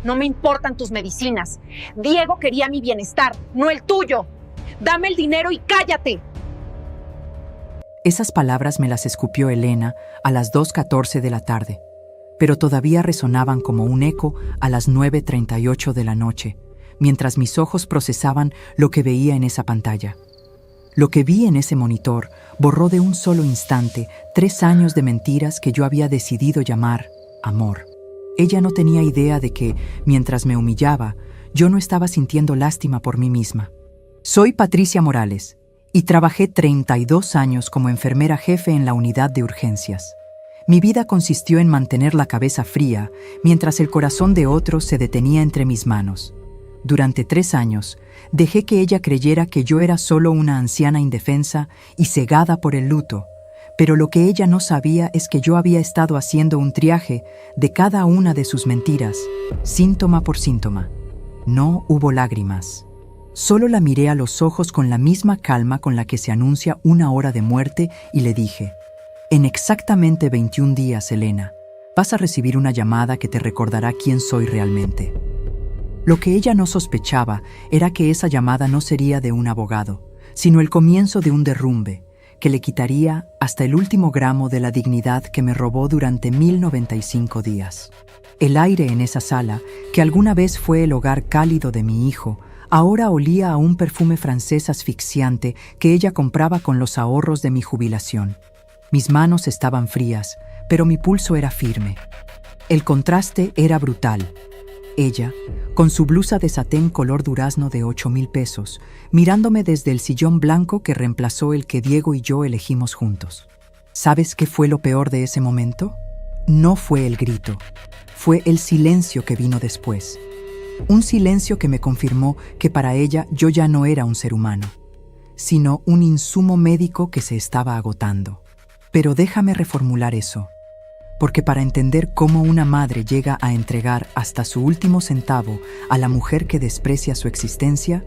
No me importan tus medicinas. Diego quería mi bienestar, no el tuyo. Dame el dinero y cállate. Esas palabras me las escupió Elena a las 2:14 de la tarde, pero todavía resonaban como un eco a las 9:38 de la noche, mientras mis ojos procesaban lo que veía en esa pantalla. Lo que vi en ese monitor borró de un solo instante 3 años de mentiras que yo había decidido llamar amor. Ella no tenía idea de que, mientras me humillaba, yo no estaba sintiendo lástima por mí misma. Soy Patricia Morales y trabajé 32 años como enfermera jefe en la unidad de urgencias. Mi vida consistió en mantener la cabeza fría mientras el corazón de otros se detenía entre mis manos. Durante 3 años, dejé que ella creyera que yo era solo una anciana indefensa y cegada por el luto, pero lo que ella no sabía es que yo había estado haciendo un triaje de cada una de sus mentiras, síntoma por síntoma. No hubo lágrimas. Solo la miré a los ojos con la misma calma con la que se anuncia una hora de muerte y le dije: en exactamente 21 días, Elena, vas a recibir una llamada que te recordará quién soy realmente. Lo que ella no sospechaba era que esa llamada no sería de un abogado, sino el comienzo de un derrumbe que le quitaría hasta el último gramo de la dignidad que me robó durante 1095 días. El aire en esa sala, que alguna vez fue el hogar cálido de mi hijo, ahora olía a un perfume francés asfixiante que ella compraba con los ahorros de mi jubilación. Mis manos estaban frías, pero mi pulso era firme. El contraste era brutal. Ella, con su blusa de satén color durazno de 8,000 pesos, mirándome desde el sillón blanco que reemplazó el que Diego y yo elegimos juntos. ¿Sabes qué fue lo peor de ese momento? No fue el grito, fue el silencio que vino después. Un silencio que me confirmó que para ella yo ya no era un ser humano, sino un insumo médico que se estaba agotando. Pero déjame reformular eso, porque para entender cómo una madre llega a entregar hasta su último centavo a la mujer que desprecia su existencia,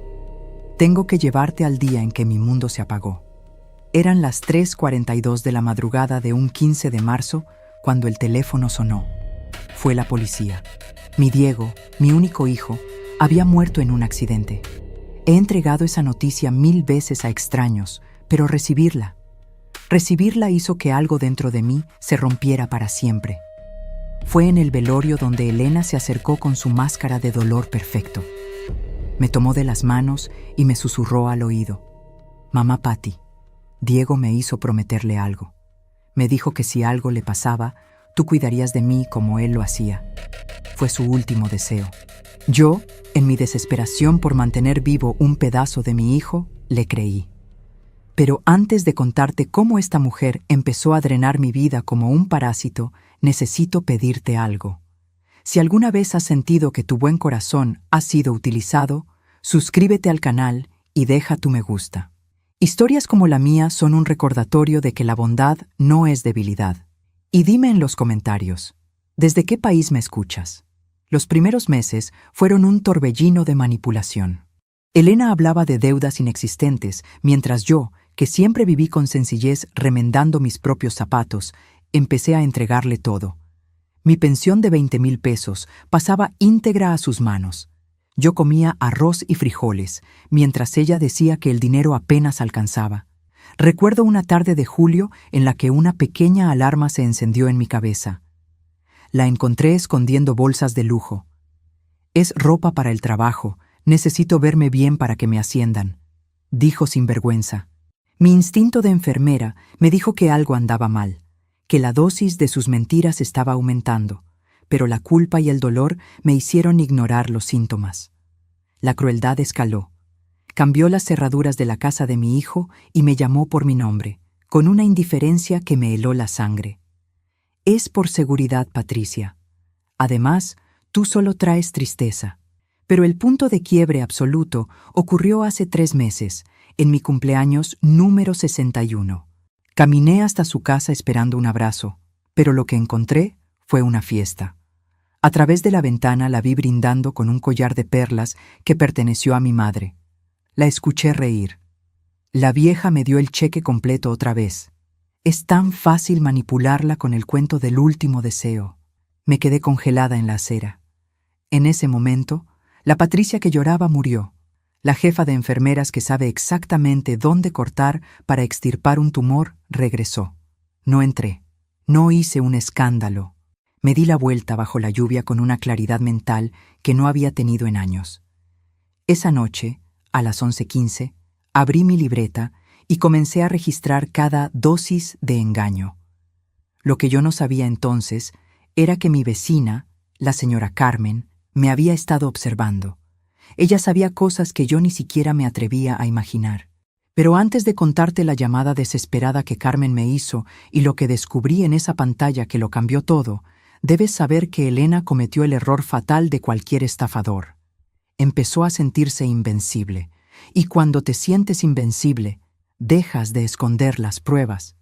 tengo que llevarte al día en que mi mundo se apagó. Eran las 3:42 de la madrugada de un 15 de marzo cuando el teléfono sonó. Fue la policía. Mi Diego, mi único hijo, había muerto en un accidente. He entregado esa noticia 1000 veces a extraños, pero recibirla hizo que algo dentro de mí se rompiera para siempre. Fue en el velorio donde Elena se acercó con su máscara de dolor perfecto. Me tomó de las manos y me susurró al oído: «Mamá Patti, Diego me hizo prometerle algo. Me dijo que si algo le pasaba, tú cuidarías de mí como él lo hacía. Fue su último deseo». Yo, en mi desesperación por mantener vivo un pedazo de mi hijo, le creí. Pero antes de contarte cómo esta mujer empezó a drenar mi vida como un parásito, necesito pedirte algo. Si alguna vez has sentido que tu buen corazón ha sido utilizado, suscríbete al canal y deja tu me gusta. Historias como la mía son un recordatorio de que la bondad no es debilidad. Y dime en los comentarios, ¿desde qué país me escuchas? Los primeros meses fueron un torbellino de manipulación. Elena hablaba de deudas inexistentes, mientras yo, que siempre viví con sencillez remendando mis propios zapatos, empecé a entregarle todo. Mi pensión de 20,000 pesos pasaba íntegra a sus manos. Yo comía arroz y frijoles, mientras ella decía que el dinero apenas alcanzaba. Recuerdo una tarde de julio en la que una pequeña alarma se encendió en mi cabeza. La encontré escondiendo bolsas de lujo. «Es ropa para el trabajo, necesito verme bien para que me asciendan», dijo sin vergüenza. Mi instinto de enfermera me dijo que algo andaba mal, que la dosis de sus mentiras estaba aumentando, pero la culpa y el dolor me hicieron ignorar los síntomas. La crueldad escaló. Cambió las cerraduras de la casa de mi hijo y me llamó por mi nombre, con una indiferencia que me heló la sangre. «Es por seguridad, Patricia. Además, tú solo traes tristeza». Pero el punto de quiebre absoluto ocurrió hace 3 meses, en mi cumpleaños número 61. Caminé hasta su casa esperando un abrazo, pero lo que encontré fue una fiesta. A través de la ventana la vi brindando con un collar de perlas que perteneció a mi madre. La escuché reír. La vieja me dio el cheque completo otra vez. Es tan fácil manipularla con el cuento del último deseo. Me quedé congelada en la acera. En ese momento, la Patricia que lloraba murió. La jefa de enfermeras que sabe exactamente dónde cortar para extirpar un tumor regresó. No entré. No hice un escándalo. Me di la vuelta bajo la lluvia con una claridad mental que no había tenido en años. Esa noche, a las 11:15, abrí mi libreta y comencé a registrar cada dosis de engaño. Lo que yo no sabía entonces era que mi vecina, la señora Carmen, me había estado observando. Ella sabía cosas que yo ni siquiera me atrevía a imaginar. Pero antes de contarte la llamada desesperada que Carmen me hizo y lo que descubrí en esa pantalla que lo cambió todo, debes saber que Elena cometió el error fatal de cualquier estafador. Empezó a sentirse invencible, y cuando te sientes invencible, dejas de esconder las pruebas.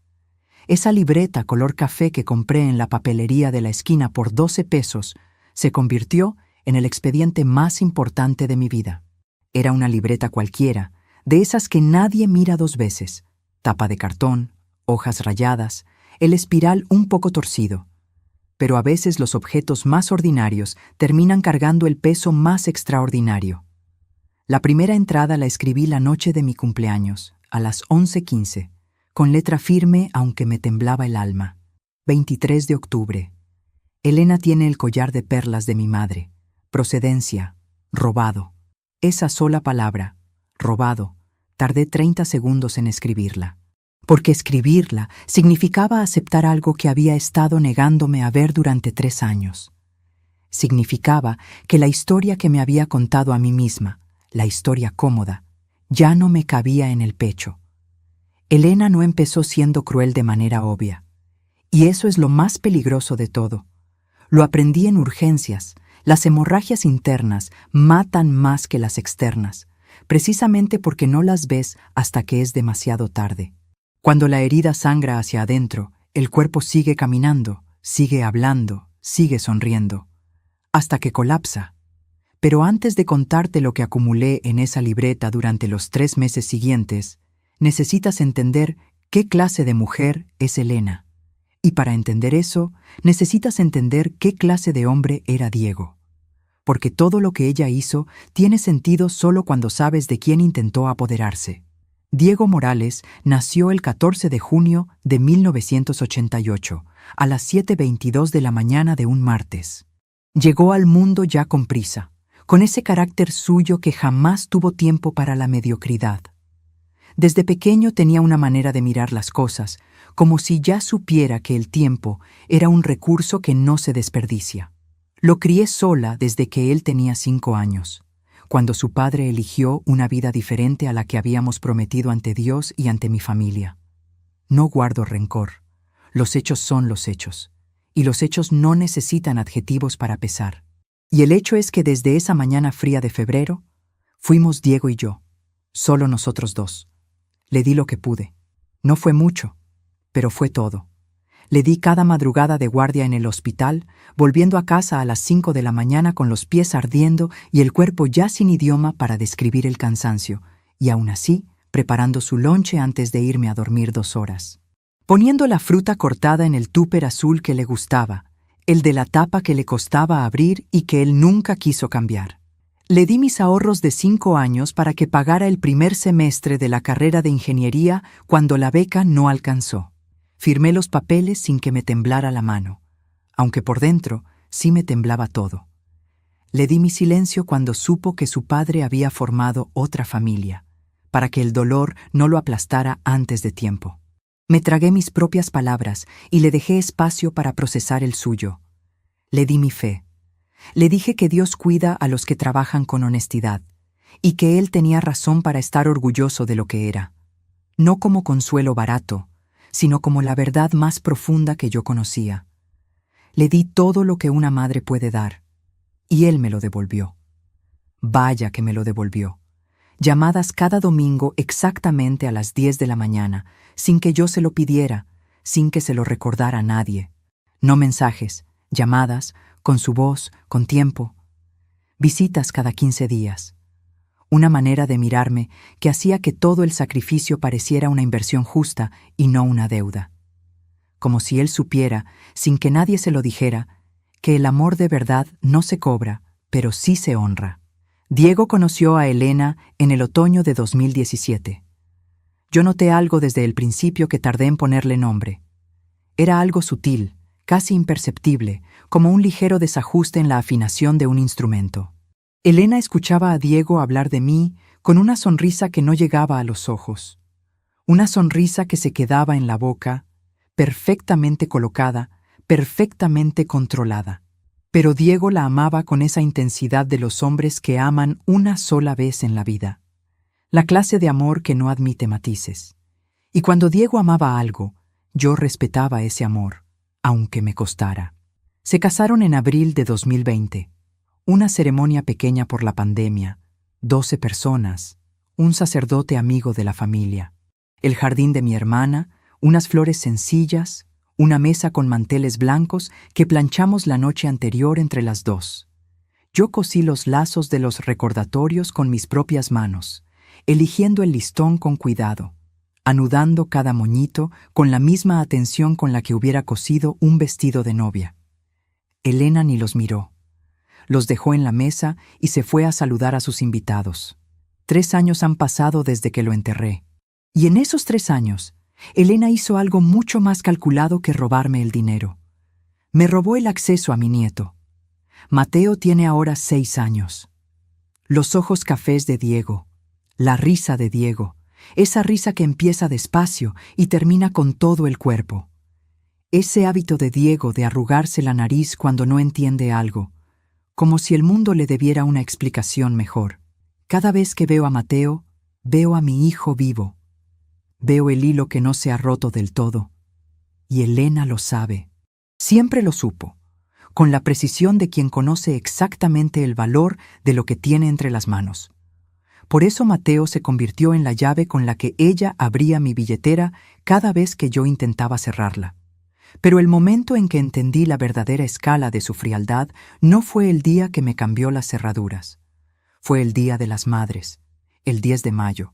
Esa libreta color café que compré en la papelería de la esquina por 12 pesos se convirtió en el expediente más importante de mi vida. Era una libreta cualquiera, de esas que nadie mira dos veces. Tapa de cartón, hojas rayadas, el espiral un poco torcido. Pero a veces los objetos más ordinarios terminan cargando el peso más extraordinario. La primera entrada la escribí la noche de mi cumpleaños, a las 11:15, con letra firme aunque me temblaba el alma. 23 de octubre. Elena tiene el collar de perlas de mi madre. Procedencia, robado. Esa sola palabra, robado, tardé 30 segundos en escribirla. Porque escribirla significaba aceptar algo que había estado negándome a ver durante 3 años. Significaba que la historia que me había contado a mí misma, la historia cómoda, ya no me cabía en el pecho. Elena no empezó siendo cruel de manera obvia. Y eso es lo más peligroso de todo. Lo aprendí en urgencias. Las hemorragias internas matan más que las externas, precisamente porque no las ves hasta que es demasiado tarde. Cuando la herida sangra hacia adentro, el cuerpo sigue caminando, sigue hablando, sigue sonriendo, hasta que colapsa. Pero antes de contarte lo que acumulé en esa libreta durante los 3 meses siguientes, necesitas entender qué clase de mujer es Elena. Y para entender eso, necesitas entender qué clase de hombre era Diego. Porque todo lo que ella hizo tiene sentido solo cuando sabes de quién intentó apoderarse. Diego Morales nació el 14 de junio de 1988, a las 7:22 de la mañana de un martes. Llegó al mundo ya con prisa, con ese carácter suyo que jamás tuvo tiempo para la mediocridad. Desde pequeño tenía una manera de mirar las cosas, como si ya supiera que el tiempo era un recurso que no se desperdicia. Lo crié sola desde que él tenía 5 años, cuando su padre eligió una vida diferente a la que habíamos prometido ante Dios y ante mi familia. No guardo rencor. Los hechos son los hechos, y los hechos no necesitan adjetivos para pesar. Y el hecho es que desde esa mañana fría de febrero, fuimos Diego y yo, solo nosotros dos. Le di lo que pude. No fue mucho, pero fue todo. Le di cada madrugada de guardia en el hospital, volviendo a casa a las 5 de la mañana con los pies ardiendo y el cuerpo ya sin idioma para describir el cansancio, y aún así, preparando su lonche antes de irme a dormir 2 horas. Poniendo la fruta cortada en el tupper azul que le gustaba, el de la tapa que le costaba abrir y que él nunca quiso cambiar. Le di mis ahorros de 5 años para que pagara el primer semestre de la carrera de ingeniería cuando la beca no alcanzó. Firmé los papeles sin que me temblara la mano, aunque por dentro sí me temblaba todo. Le di mi silencio cuando supo que su padre había formado otra familia, para que el dolor no lo aplastara antes de tiempo. Me tragué mis propias palabras y le dejé espacio para procesar el suyo. Le di mi fe. Le dije que Dios cuida a los que trabajan con honestidad, y que él tenía razón para estar orgulloso de lo que era. No como consuelo barato, sino como la verdad más profunda que yo conocía. Le di todo lo que una madre puede dar, y él me lo devolvió. Vaya que me lo devolvió. Llamadas cada domingo exactamente a las 10 de la mañana, sin que yo se lo pidiera, sin que se lo recordara a nadie. No mensajes, llamadas, con su voz, con tiempo. Visitas cada 15 días. Una manera de mirarme que hacía que todo el sacrificio pareciera una inversión justa y no una deuda. Como si él supiera, sin que nadie se lo dijera, que el amor de verdad no se cobra, pero sí se honra. Diego conoció a Elena en el otoño de 2017. Yo noté algo desde el principio que tardé en ponerle nombre. Era algo sutil, casi imperceptible, como un ligero desajuste en la afinación de un instrumento. Elena escuchaba a Diego hablar de mí con una sonrisa que no llegaba a los ojos. Una sonrisa que se quedaba en la boca, perfectamente colocada, perfectamente controlada. Pero Diego la amaba con esa intensidad de los hombres que aman una sola vez en la vida. La clase de amor que no admite matices. Y cuando Diego amaba algo, yo respetaba ese amor, aunque me costara. Se casaron en abril de 2020. Una ceremonia pequeña por la pandemia, 12 personas, un sacerdote amigo de la familia, el jardín de mi hermana, unas flores sencillas, una mesa con manteles blancos que planchamos la noche anterior entre las dos. Yo cosí los lazos de los recordatorios con mis propias manos, eligiendo el listón con cuidado, anudando cada moñito con la misma atención con la que hubiera cosido un vestido de novia. Elena ni los miró. Los dejó en la mesa y se fue a saludar a sus invitados. 3 años han pasado desde que lo enterré. Y en esos 3 años, Elena hizo algo mucho más calculado que robarme el dinero. Me robó el acceso a mi nieto. Mateo tiene ahora 6 años. Los ojos cafés de Diego, la risa de Diego, esa risa que empieza despacio y termina con todo el cuerpo. Ese hábito de Diego de arrugarse la nariz cuando no entiende algo, como si el mundo le debiera una explicación mejor. Cada vez que veo a Mateo, veo a mi hijo vivo. Veo el hilo que no se ha roto del todo. Y Elena lo sabe. Siempre lo supo, con la precisión de quien conoce exactamente el valor de lo que tiene entre las manos. Por eso Mateo se convirtió en la llave con la que ella abría mi billetera cada vez que yo intentaba cerrarla. Pero el momento en que entendí la verdadera escala de su frialdad no fue el día que me cambió las cerraduras. Fue el Día de las Madres, el 10 de mayo.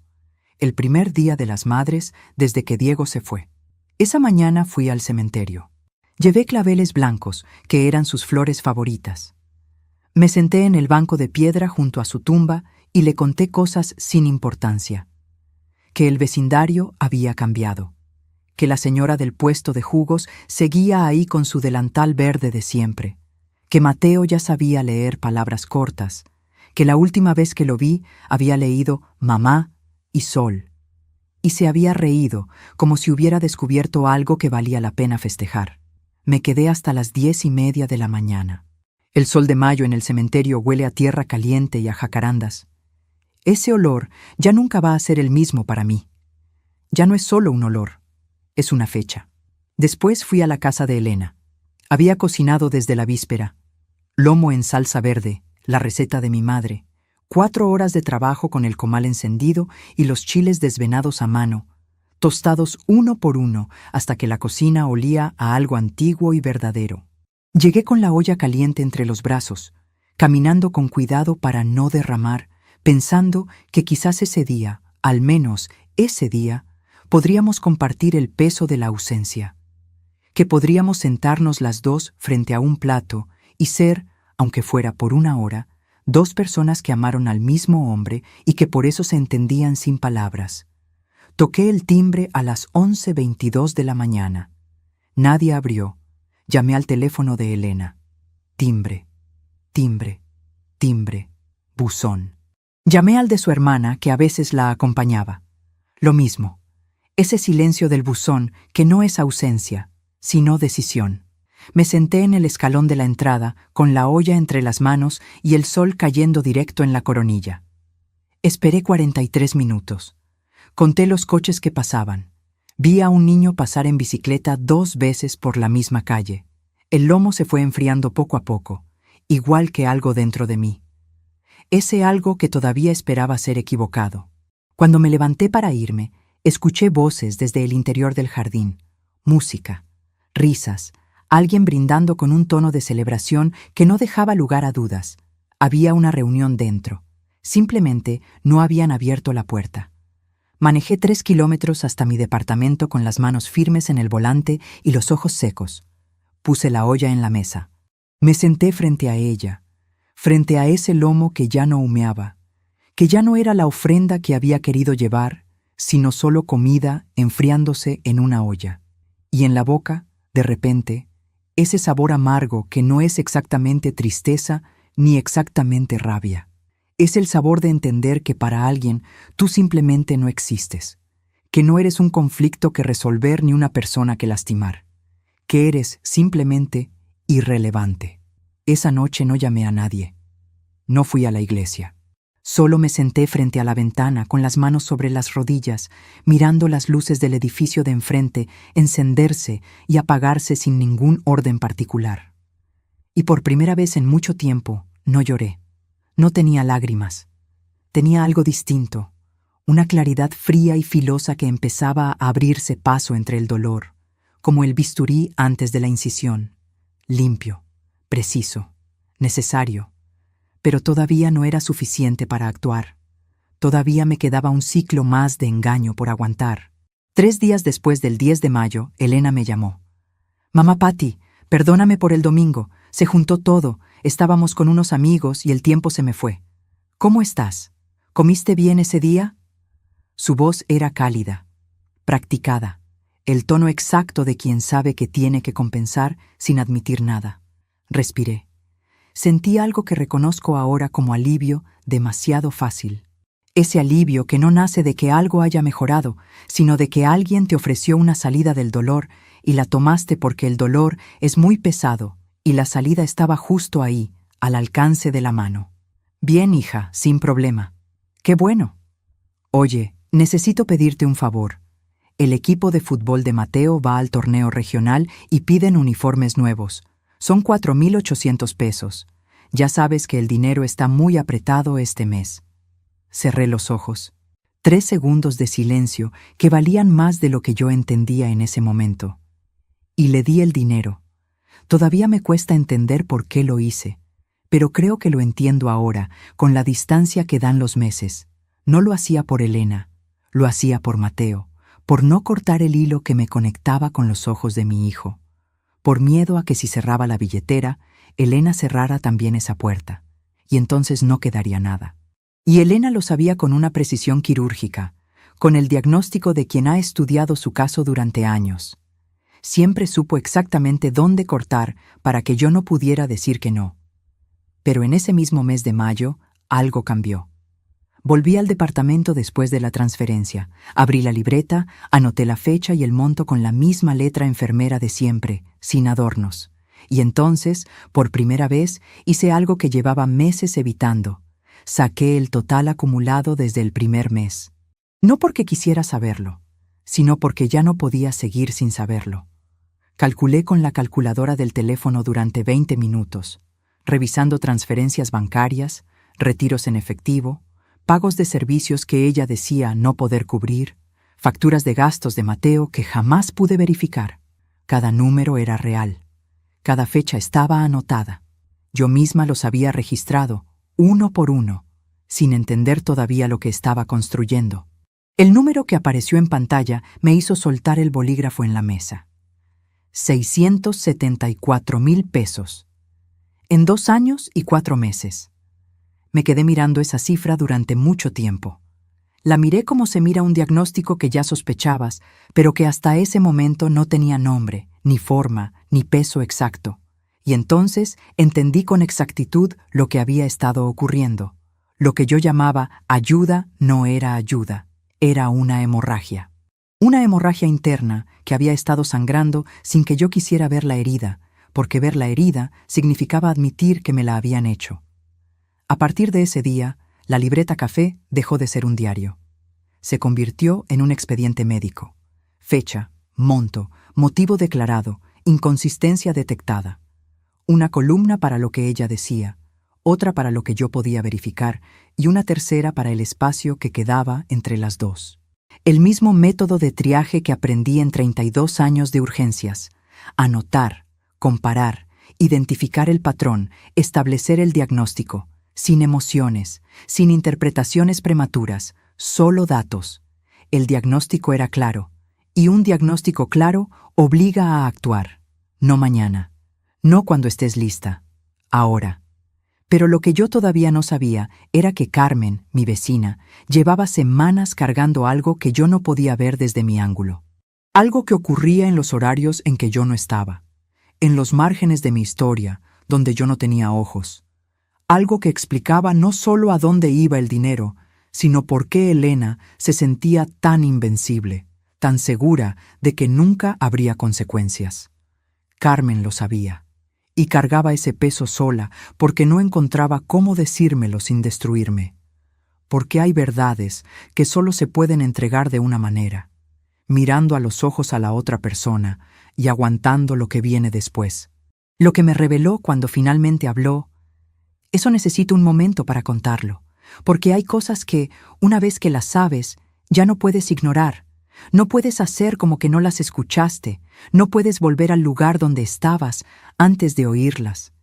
El primer día de las madres desde que Diego se fue. Esa mañana fui al cementerio. Llevé claveles blancos, que eran sus flores favoritas. Me senté en el banco de piedra junto a su tumba y le conté cosas sin importancia. Que el vecindario había cambiado. Que la señora del puesto de jugos seguía ahí con su delantal verde de siempre. Que Mateo ya sabía leer palabras cortas. Que la última vez que lo vi había leído mamá y sol, y se había reído como si hubiera descubierto algo que valía la pena festejar. Me quedé hasta las 10:30 de la mañana. El sol de mayo en el cementerio huele a tierra caliente y a jacarandas. Ese olor ya nunca va a ser el mismo para mí. Ya no es solo un olor, es una fecha. Después fui a la casa de Elena. Había cocinado desde la víspera. Lomo en salsa verde, la receta de mi madre. 4 horas de trabajo con el comal encendido y los chiles desvenados a mano, tostados uno por uno hasta que la cocina olía a algo antiguo y verdadero. Llegué con la olla caliente entre los brazos, caminando con cuidado para no derramar, pensando que quizás ese día, al menos ese día, podríamos compartir el peso de la ausencia, que podríamos sentarnos las dos frente a un plato y ser, aunque fuera por 1 hora, 2 personas que amaron al mismo hombre y que por eso se entendían sin palabras. Toqué el timbre a las 11:22 de la mañana. Nadie abrió. Llamé al teléfono de Elena. Timbre, timbre, timbre, buzón. Llamé al de su hermana, que a veces la acompañaba. Lo mismo. Ese silencio del buzón que no es ausencia, sino decisión. Me senté en el escalón de la entrada, con la olla entre las manos y el sol cayendo directo en la coronilla. Esperé 43 minutos. Conté los coches que pasaban. Vi a un niño pasar en bicicleta 2 veces por la misma calle. El lomo se fue enfriando poco a poco, igual que algo dentro de mí. Ese algo que todavía esperaba ser equivocado. Cuando me levanté para irme, escuché voces desde el interior del jardín, música, risas, alguien brindando con un tono de celebración que no dejaba lugar a dudas. Había una reunión dentro. Simplemente no habían abierto la puerta. Manejé 3 kilómetros hasta mi departamento con las manos firmes en el volante y los ojos secos. Puse la olla en la mesa. Me senté frente a ella. frente a ese lomo que ya no humeaba, que ya no era la ofrenda que había querido llevar, sino solo comida enfriándose en una olla. Y en la boca, de repente, ese sabor amargo que no es exactamente tristeza ni exactamente rabia. Es el sabor de entender que para alguien tú simplemente no existes, que no eres un conflicto que resolver ni una persona que lastimar, que eres simplemente irrelevante. Esa noche no llamé a nadie. No fui a la iglesia. Solo me senté frente a la ventana con las manos sobre las rodillas, mirando las luces del edificio de enfrente encenderse y apagarse sin ningún orden particular. Y por primera vez en mucho tiempo no lloré. No tenía lágrimas. Tenía algo distinto, una claridad fría y filosa que empezaba a abrirse paso entre el dolor, como el bisturí antes de la incisión, limpio, preciso, necesario. Pero todavía no era suficiente para actuar. Todavía me quedaba un ciclo más de engaño por aguantar. 3 días después del 10 de mayo, Elena me llamó. «Mamá Patty, perdóname por el domingo. Se juntó todo, estábamos con unos amigos y el tiempo se me fue. ¿Cómo estás? ¿Comiste bien ese día?» Su voz era cálida, practicada, el tono exacto de quien sabe que tiene que compensar sin admitir nada. Respiré. Sentí algo que reconozco ahora como alivio demasiado fácil. Ese alivio que no nace de que algo haya mejorado, sino de que alguien te ofreció una salida del dolor y la tomaste porque el dolor es muy pesado y la salida estaba justo ahí, al alcance de la mano. «Bien, hija, sin problema». «Qué bueno». «Oye, necesito pedirte un favor. El equipo de fútbol de Mateo va al torneo regional y piden uniformes nuevos. Son 4,800 pesos. Ya sabes que el dinero está muy apretado este mes». Cerré los ojos. 3 segundos de silencio que valían más de lo que yo entendía en ese momento. Y le di el dinero. Todavía me cuesta entender por qué lo hice, pero creo que lo entiendo ahora, con la distancia que dan los meses. No lo hacía por Elena, lo hacía por Mateo, por no cortar el hilo que me conectaba con los ojos de mi hijo, por miedo a que si cerraba la billetera, Elena cerrara también esa puerta, y entonces no quedaría nada. Y Elena lo sabía con una precisión quirúrgica, con el diagnóstico de quien ha estudiado su caso durante años. Siempre supo exactamente dónde cortar para que yo no pudiera decir que no. Pero en ese mismo mes de mayo, algo cambió. Volví al departamento después de la transferencia, abrí la libreta, anoté la fecha y el monto con la misma letra enfermera de siempre, sin adornos. Y entonces, por primera vez, hice algo que llevaba meses evitando. Saqué el total acumulado desde el primer mes. No porque quisiera saberlo, sino porque ya no podía seguir sin saberlo. Calculé con la calculadora del teléfono durante 20 minutos, revisando transferencias bancarias, retiros en efectivo, pagos de servicios que ella decía no poder cubrir, facturas de gastos de Mateo que jamás pude verificar. Cada número era real. Cada fecha estaba anotada. Yo misma los había registrado, uno por uno, sin entender todavía lo que estaba construyendo. El número que apareció en pantalla me hizo soltar el bolígrafo en la mesa. 674,000 pesos. En 2 años y 4 meses. Me quedé mirando esa cifra durante mucho tiempo. La miré como se mira un diagnóstico que ya sospechabas, pero que hasta ese momento no tenía nombre, ni forma, ni peso exacto. Y entonces entendí con exactitud lo que había estado ocurriendo. Lo que yo llamaba ayuda no era ayuda, era una hemorragia. Una hemorragia interna que había estado sangrando sin que yo quisiera ver la herida, porque ver la herida significaba admitir que me la habían hecho. A partir de ese día, la libreta café dejó de ser un diario. Se convirtió en un expediente médico. Fecha, monto, motivo declarado, inconsistencia detectada. Una columna para lo que ella decía, otra para lo que yo podía verificar y una tercera para el espacio que quedaba entre las dos. El mismo método de triaje que aprendí en 32 años de urgencias. Anotar, comparar, identificar el patrón, establecer el diagnóstico, sin emociones, sin interpretaciones prematuras, solo datos. El diagnóstico era claro, y un diagnóstico claro obliga a actuar, no mañana, no cuando estés lista, ahora. Pero lo que yo todavía no sabía era que Carmen, mi vecina, llevaba semanas cargando algo que yo no podía ver desde mi ángulo. Algo que ocurría en los horarios en que yo no estaba, en los márgenes de mi historia, donde yo no tenía ojos. Algo que explicaba no solo a dónde iba el dinero, sino por qué Elena se sentía tan invencible, tan segura de que nunca habría consecuencias. Carmen lo sabía, y cargaba ese peso sola porque no encontraba cómo decírmelo sin destruirme. Porque hay verdades que solo se pueden entregar de una manera, mirando a los ojos a la otra persona y aguantando lo que viene después. Lo que me reveló cuando finalmente habló, eso necesito un momento para contarlo, porque hay cosas que, una vez que las sabes, ya no puedes ignorar. No puedes hacer como que no las escuchaste, no puedes volver al lugar donde estabas antes de oírlas.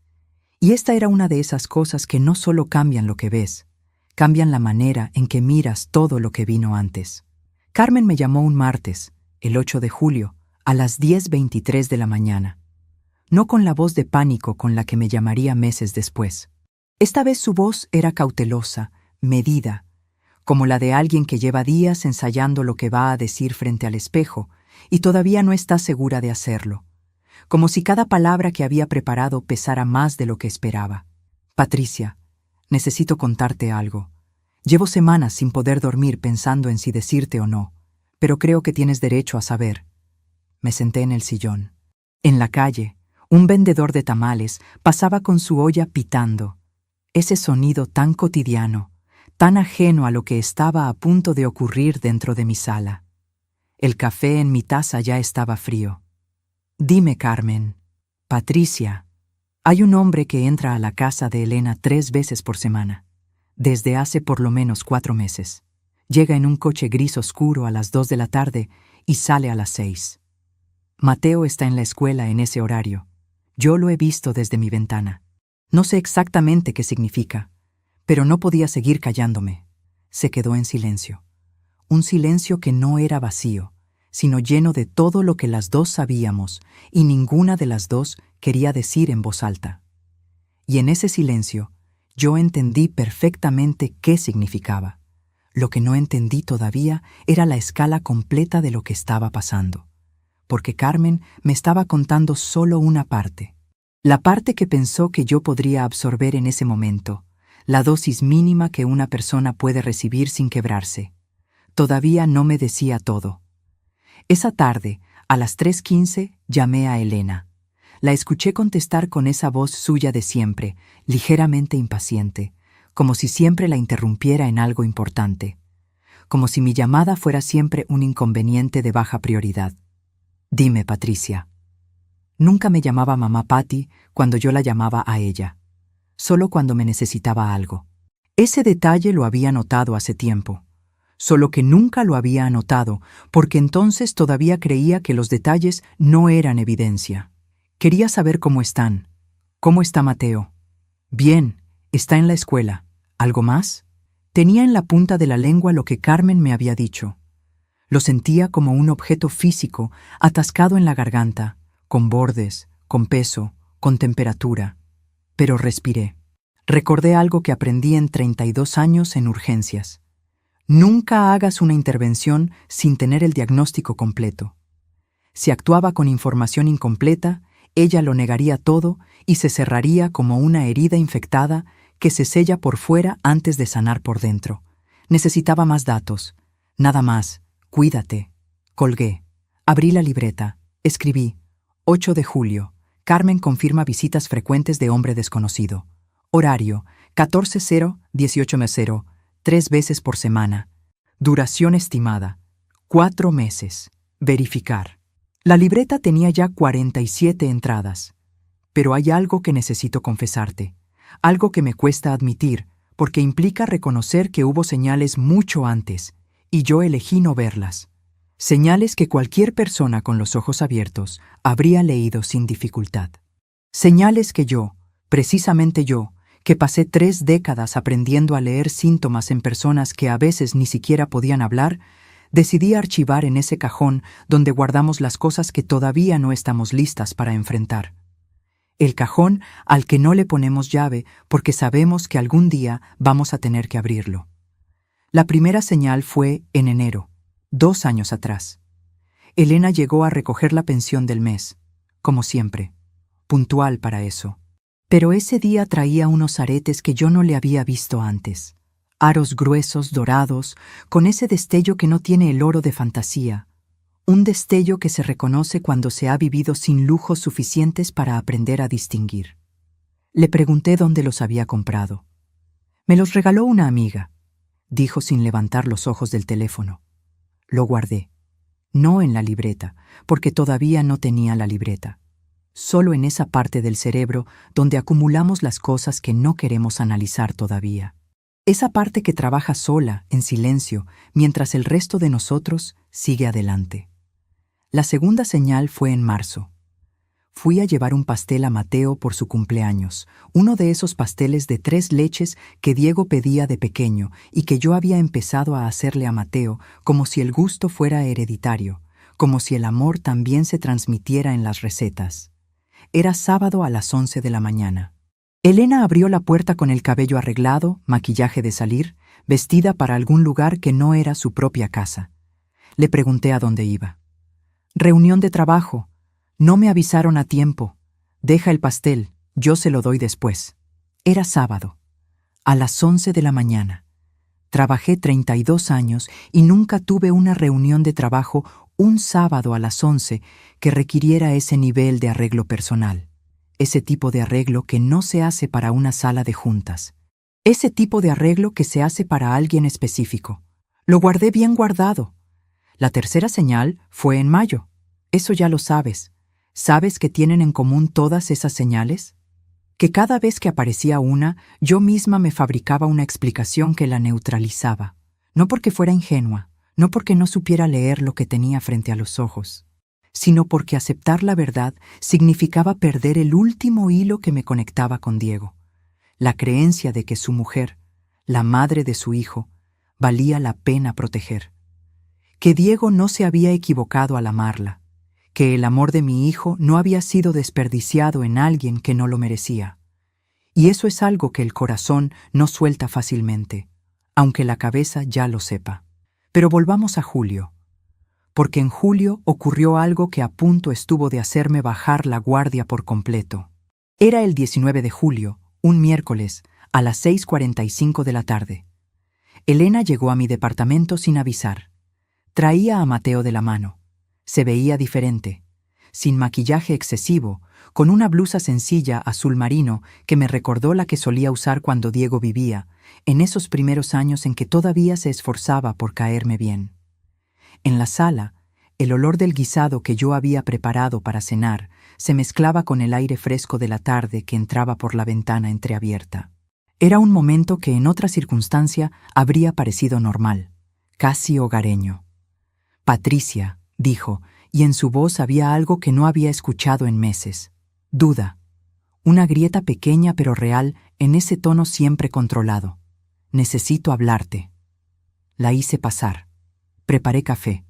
Y esta era una de esas cosas que no solo cambian lo que ves, cambian la manera en que miras todo lo que vino antes. Carmen me llamó un martes, el 8 de julio, a las 10:23 de la mañana. No con la voz de pánico con la que me llamaría meses después. Esta vez su voz era cautelosa, medida, como la de alguien que lleva días ensayando lo que va a decir frente al espejo y todavía no está segura de hacerlo, como si cada palabra que había preparado pesara más de lo que esperaba. Patricia, necesito contarte algo. Llevo semanas sin poder dormir pensando en si decirte o no, pero creo que tienes derecho a saber. Me senté en el sillón. En la calle, un vendedor de tamales pasaba con su olla pitando. Ese sonido tan cotidiano, tan ajeno a lo que estaba a punto de ocurrir dentro de mi sala. El café en mi taza ya estaba frío. Dime, Carmen, Patricia, hay un hombre que entra a la casa de Elena 3 veces por semana, desde hace por lo menos 4 meses. Llega en un coche gris oscuro a las 2 de la tarde y sale a las 6. Mateo está en la escuela en ese horario. Yo lo he visto desde mi ventana. No sé exactamente qué significa, pero no podía seguir callándome. Se quedó en silencio. Un silencio que no era vacío, sino lleno de todo lo que las dos sabíamos y ninguna de las dos quería decir en voz alta. Y en ese silencio, yo entendí perfectamente qué significaba. Lo que no entendí todavía era la escala completa de lo que estaba pasando, porque Carmen me estaba contando solo una parte. La parte que pensó que yo podría absorber en ese momento, la dosis mínima que una persona puede recibir sin quebrarse. Todavía no me decía todo. Esa tarde, a las 3:15, llamé a Elena. La escuché contestar con esa voz suya de siempre, ligeramente impaciente, como si siempre la interrumpiera en algo importante, como si mi llamada fuera siempre un inconveniente de baja prioridad. Dime, Patricia. Nunca me llamaba mamá Patty cuando yo la llamaba a ella, solo cuando me necesitaba algo. Ese detalle lo había notado hace tiempo, solo que nunca lo había anotado porque entonces todavía creía que los detalles no eran evidencia. Quería saber cómo están. ¿Cómo está Mateo? Bien, está en la escuela. ¿Algo más? Tenía en la punta de la lengua lo que Carmen me había dicho. Lo sentía como un objeto físico atascado en la garganta, con bordes, con peso, con temperatura. Pero respiré. Recordé algo que aprendí en 32 años en urgencias. Nunca hagas una intervención sin tener el diagnóstico completo. Si actuaba con información incompleta, ella lo negaría todo y se cerraría como una herida infectada que se sella por fuera antes de sanar por dentro. Necesitaba más datos. Nada más. Cuídate. Colgué. Abrí la libreta. Escribí. 8 de julio. Carmen confirma visitas frecuentes de hombre desconocido. Horario. 14:0-18:0. 3 veces por semana. Duración estimada. 4 meses. Verificar. La libreta tenía ya 47 entradas. Pero hay algo que necesito confesarte. Algo que me cuesta admitir, porque implica reconocer que hubo señales mucho antes, y yo elegí no verlas. Señales que cualquier persona con los ojos abiertos habría leído sin dificultad. Señales que yo, precisamente yo, que pasé 3 décadas aprendiendo a leer síntomas en personas que a veces ni siquiera podían hablar, decidí archivar en ese cajón donde guardamos las cosas que todavía no estamos listas para enfrentar. el cajón al que no le ponemos llave porque sabemos que algún día vamos a tener que abrirlo. La primera señal fue en enero, 2 años atrás. Elena llegó a recoger la pensión del mes, como siempre, puntual para eso. Pero ese día traía unos aretes que yo no le había visto antes. Aros gruesos, dorados, con ese destello que no tiene el oro de fantasía. Un destello que se reconoce cuando se ha vivido sin lujos suficientes para aprender a distinguir. Le pregunté dónde los había comprado. Me los regaló una amiga, dijo sin levantar los ojos del teléfono. Lo guardé. No en la libreta, porque todavía no tenía la libreta. Solo en esa parte del cerebro donde acumulamos las cosas que no queremos analizar todavía. Esa parte que trabaja sola, en silencio, mientras el resto de nosotros sigue adelante. La segunda señal fue en marzo. Fui a llevar un pastel a Mateo por su cumpleaños, uno de esos pasteles de 3 leches que Diego pedía de pequeño y que yo había empezado a hacerle a Mateo como si el gusto fuera hereditario, como si el amor también se transmitiera en las recetas. Era sábado a las 11 de la mañana. Elena abrió la puerta con el cabello arreglado, maquillaje de salir, vestida para algún lugar que no era su propia casa. Le pregunté a dónde iba. Reunión de trabajo. No me avisaron a tiempo. Deja el pastel, yo se lo doy después. Era sábado, a las 11 de la mañana. Trabajé 32 años y nunca tuve una reunión de trabajo un sábado a las 11 que requiriera ese nivel de arreglo personal. Ese tipo de arreglo que no se hace para una sala de juntas. Ese tipo de arreglo que se hace para alguien específico. Lo guardé bien guardado. La tercera señal fue en mayo. Eso ya lo sabes. ¿Sabes qué tienen en común todas esas señales? Que cada vez que aparecía una, yo misma me fabricaba una explicación que la neutralizaba. No porque fuera ingenua, no porque no supiera leer lo que tenía frente a los ojos, sino porque aceptar la verdad significaba perder el último hilo que me conectaba con Diego. La creencia de que su mujer, la madre de su hijo, valía la pena proteger. Que Diego no se había equivocado al amarla. Que el amor de mi hijo no había sido desperdiciado en alguien que no lo merecía. Y eso es algo que el corazón no suelta fácilmente, aunque la cabeza ya lo sepa. Pero volvamos a julio, porque en julio ocurrió algo que a punto estuvo de hacerme bajar la guardia por completo. Era el 19 de julio, un miércoles, a las 6:45 de la tarde. Elena llegó a mi departamento sin avisar. Traía a Mateo de la mano. Se veía diferente, sin maquillaje excesivo, con una blusa sencilla azul marino que me recordó la que solía usar cuando Diego vivía, en esos primeros años en que todavía se esforzaba por caerme bien. En la sala, el olor del guisado que yo había preparado para cenar se mezclaba con el aire fresco de la tarde que entraba por la ventana entreabierta. Era un momento que en otra circunstancia habría parecido normal, casi hogareño. Patricia, dijo, y en su voz había algo que no había escuchado en meses. Duda. Una grieta pequeña pero real en ese tono siempre controlado. Necesito hablarte. La hice pasar. Preparé café.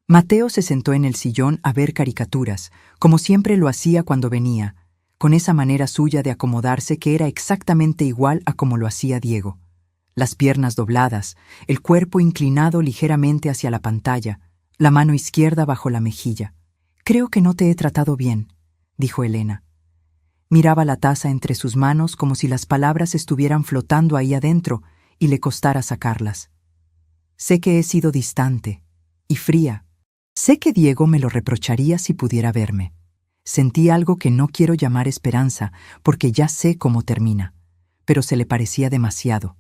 Mateo se sentó en el sillón a ver caricaturas, como siempre lo hacía cuando venía, con esa manera suya de acomodarse que era exactamente igual a como lo hacía Diego. Las piernas dobladas, el cuerpo inclinado ligeramente hacia la pantalla, la mano izquierda bajo la mejilla. Creo que no te he tratado bien, dijo Elena. Miraba la taza entre sus manos como si las palabras estuvieran flotando ahí adentro y le costara sacarlas. Sé que he sido distante y fría. Sé que Diego me lo reprocharía si pudiera verme. Sentí algo que no quiero llamar esperanza porque ya sé cómo termina, pero se le parecía demasiado.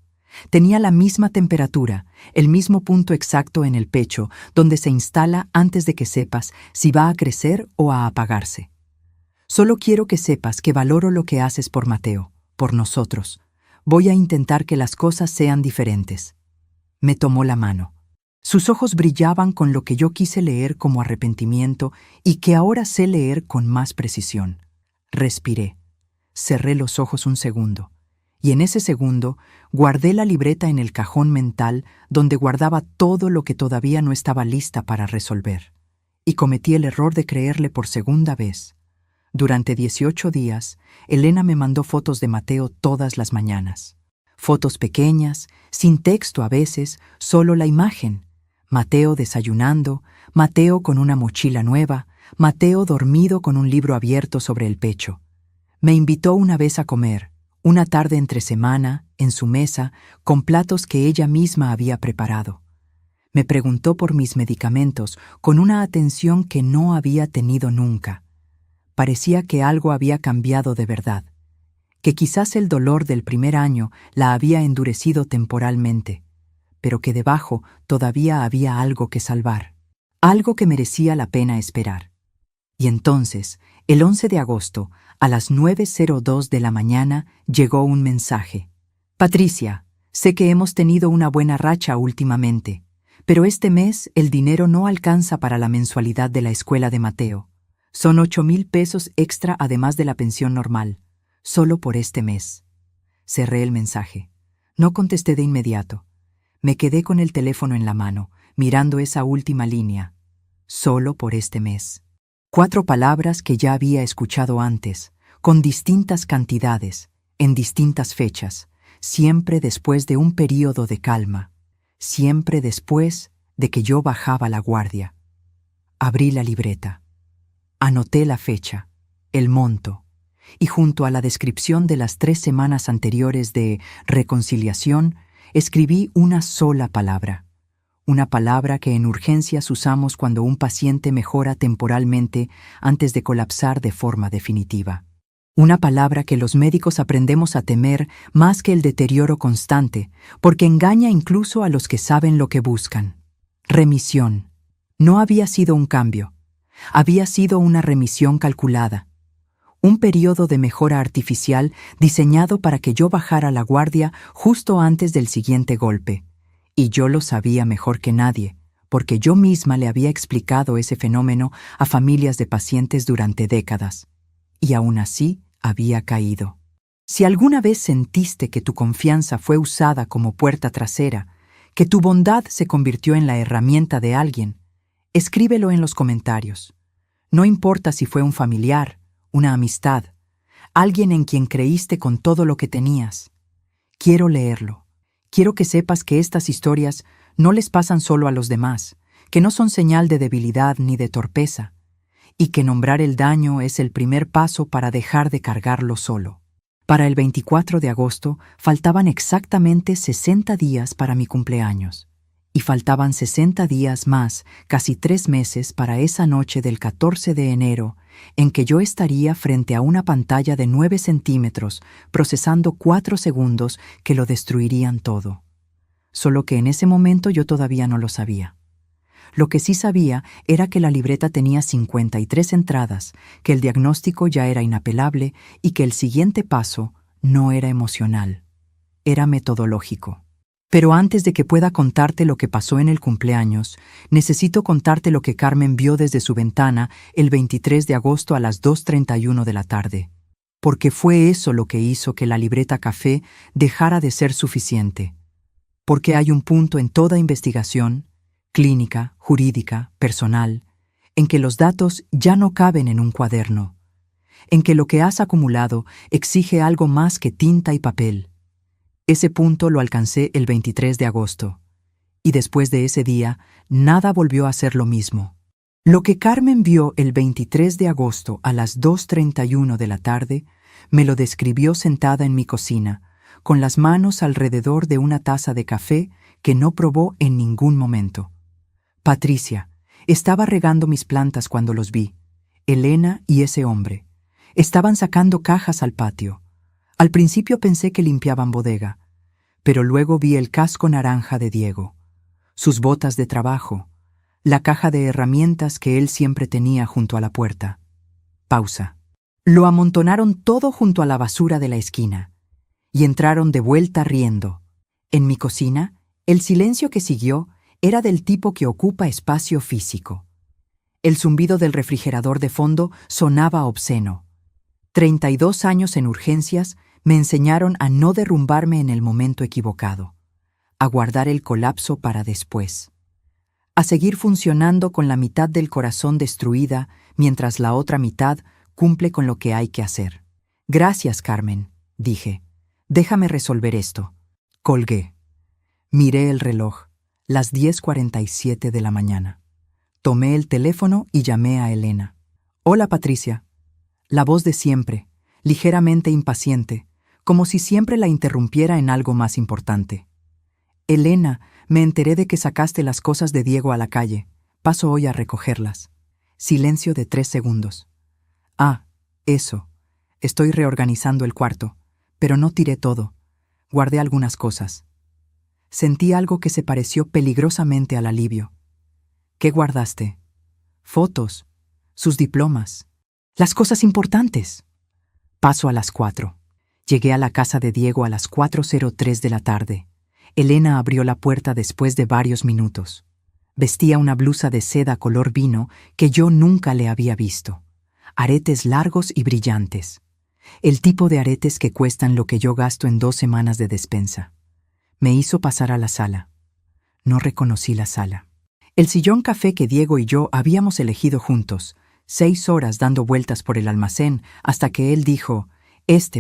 Tenía la misma temperatura, el mismo punto exacto en el pecho, donde se instala antes de que sepas si va a crecer o a apagarse. Solo quiero que sepas que valoro lo que haces por Mateo, por nosotros. Voy a intentar que las cosas sean diferentes. Me tomó la mano. Sus ojos brillaban con lo que yo quise leer como arrepentimiento y que ahora sé leer con más precisión. Respiré. Cerré los ojos un segundo. Y en ese segundo guardé la libreta en el cajón mental donde guardaba todo lo que todavía no estaba lista para resolver. Y cometí el error de creerle por segunda vez. Durante 18 días, Elena me mandó fotos de Mateo todas las mañanas. Fotos pequeñas, sin texto a veces, solo la imagen. Mateo desayunando, Mateo con una mochila nueva, Mateo dormido con un libro abierto sobre el pecho. Me invitó una vez a comer, una tarde entre semana, en su mesa, con platos que ella misma había preparado. Me preguntó por mis medicamentos con una atención que no había tenido nunca. Parecía que algo había cambiado de verdad, que quizás el dolor del primer año la había endurecido temporalmente, pero que debajo todavía había algo que salvar, algo que merecía la pena esperar. Y entonces, el 11 de agosto, a las 9:02 de la mañana, llegó un mensaje. Patricia, sé que hemos tenido una buena racha últimamente, pero este mes el dinero no alcanza para la mensualidad de la escuela de Mateo. Son 8,000 pesos extra además de la pensión normal, solo por este mes. Cerré el mensaje. No contesté de inmediato. Me quedé con el teléfono en la mano, mirando esa última línea. Solo por este mes. 4 palabras que ya había escuchado antes, con distintas cantidades, en distintas fechas, siempre después de un período de calma, siempre después de que yo bajaba la guardia. Abrí la libreta. Anoté la fecha, el monto, y junto a la descripción de las 3 semanas anteriores de reconciliación, escribí una sola palabra. Una palabra que en urgencias usamos cuando un paciente mejora temporalmente antes de colapsar de forma definitiva. Una palabra que los médicos aprendemos a temer más que el deterioro constante, porque engaña incluso a los que saben lo que buscan. Remisión. No había sido un cambio. Había sido una remisión calculada. Un periodo de mejora artificial diseñado para que yo bajara la guardia justo antes del siguiente golpe. Y yo lo sabía mejor que nadie, porque yo misma le había explicado ese fenómeno a familias de pacientes durante décadas. Y aún así había caído. Si alguna vez sentiste que tu confianza fue usada como puerta trasera, que tu bondad se convirtió en la herramienta de alguien, escríbelo en los comentarios. No importa si fue un familiar, una amistad, alguien en quien creíste con todo lo que tenías. Quiero leerlo. Quiero que sepas que estas historias no les pasan solo a los demás, que no son señal de debilidad ni de torpeza, y que nombrar el daño es el primer paso para dejar de cargarlo solo. Para el 24 de agosto faltaban exactamente 60 días para mi cumpleaños, y faltaban 60 días más, casi 3 meses, para esa noche del 14 de enero, en que yo estaría frente a una pantalla de 9 centímetros, procesando 4 segundos que lo destruirían todo. Solo que en ese momento yo todavía no lo sabía. Lo que sí sabía era que la libreta tenía 53 entradas, que el diagnóstico ya era inapelable y que el siguiente paso no era emocional, era metodológico. Pero antes de que pueda contarte lo que pasó en el cumpleaños, necesito contarte lo que Carmen vio desde su ventana el 23 de agosto a las 2:31 de la tarde. Porque fue eso lo que hizo que la libreta café dejara de ser suficiente. Porque hay un punto en toda investigación, clínica, jurídica, personal, en que los datos ya no caben en un cuaderno, en que lo que has acumulado exige algo más que tinta y papel. Ese punto lo alcancé el 23 de agosto, y después de ese día, nada volvió a ser lo mismo. Lo que Carmen vio el 23 de agosto a las 2:31 de la tarde, me lo describió sentada en mi cocina, con las manos alrededor de una taza de café que no probó en ningún momento. Patricia, estaba regando mis plantas cuando los vi. Elena y ese hombre. Estaban sacando cajas al patio. Al principio pensé que limpiaban bodega, pero luego vi el casco naranja de Diego, sus botas de trabajo, la caja de herramientas que él siempre tenía junto a la puerta. Pausa. Lo amontonaron todo junto a la basura de la esquina y entraron de vuelta riendo. En mi cocina, el silencio que siguió era del tipo que ocupa espacio físico. El zumbido del refrigerador de fondo sonaba obsceno. 32 años en urgencias me enseñaron a no derrumbarme en el momento equivocado, a guardar el colapso para después, a seguir funcionando con la mitad del corazón destruida mientras la otra mitad cumple con lo que hay que hacer. Gracias, Carmen, dije. Déjame resolver esto. Colgué. Miré el reloj, las 10:47 de la mañana. Tomé el teléfono y llamé a Elena. Hola, Patricia. La voz de siempre, ligeramente impaciente, como si siempre la interrumpiera en algo más importante. Elena, me enteré de que sacaste las cosas de Diego a la calle. Paso hoy a recogerlas. Silencio de 3 segundos. Ah, eso. Estoy reorganizando el cuarto, pero no tiré todo. Guardé algunas cosas. Sentí algo que se pareció peligrosamente al alivio. ¿Qué guardaste? Fotos, sus diplomas, las cosas importantes. Paso a las 4. Llegué a la casa de Diego a las 4:03 de la tarde. Elena abrió la puerta después de varios minutos. Vestía una blusa de seda color vino que yo nunca le había visto. Aretes largos y brillantes. El tipo de aretes que cuestan lo que yo gasto en 2 semanas de despensa. Me hizo pasar a la sala. No reconocí la sala. El sillón café que Diego y yo habíamos elegido juntos, 6 horas dando vueltas por el almacén hasta que él dijo,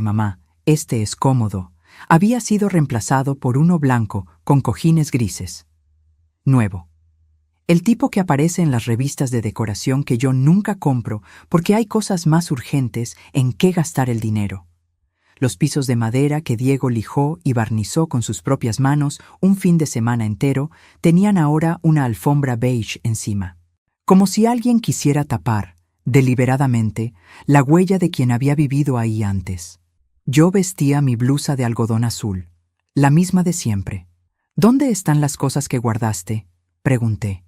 mamá, este es cómodo, había sido reemplazado por uno blanco con cojines grises. Nuevo. El tipo que aparece en las revistas de decoración que yo nunca compro porque hay cosas más urgentes en qué gastar el dinero. Los pisos de madera que Diego lijó y barnizó con sus propias manos un fin de semana entero tenían ahora una alfombra beige encima. Como si alguien quisiera tapar, deliberadamente, la huella de quien había vivido ahí antes. Yo vestía mi blusa de algodón azul, la misma de siempre. ¿Dónde están las cosas que guardaste?, pregunté.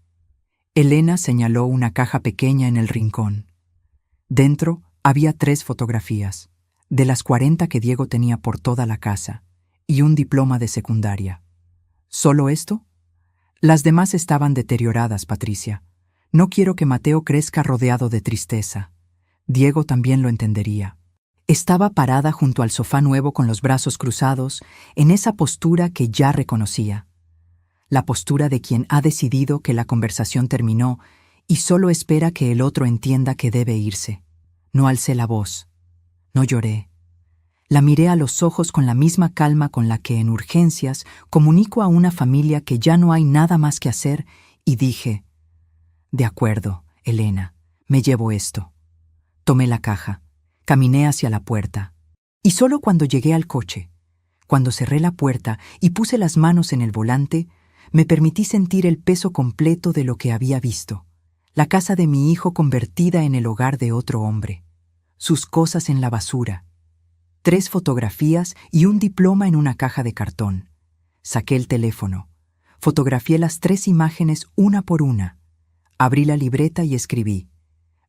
Elena señaló una caja pequeña en el rincón. Dentro había 3 fotografías, de las 40 que Diego tenía por toda la casa, y un diploma de secundaria. ¿Solo esto? Las demás estaban deterioradas, Patricia. No quiero que Mateo crezca rodeado de tristeza. Diego también lo entendería. Estaba parada junto al sofá nuevo con los brazos cruzados, en esa postura que ya reconocía. La postura de quien ha decidido que la conversación terminó y solo espera que el otro entienda que debe irse. No alcé la voz. No lloré. La miré a los ojos con la misma calma con la que en urgencias comunico a una familia que ya no hay nada más que hacer y dije, «De acuerdo, Elena, me llevo esto». Tomé la caja, caminé hacia la puerta y solo cuando llegué al coche, cuando cerré la puerta y puse las manos en el volante, me permití sentir el peso completo de lo que había visto. La casa de mi hijo convertida en el hogar de otro hombre. Sus cosas en la basura. 3 fotografías y un diploma en una caja de cartón. Saqué el teléfono. Fotografié las 3 imágenes una por una. Abrí la libreta y escribí.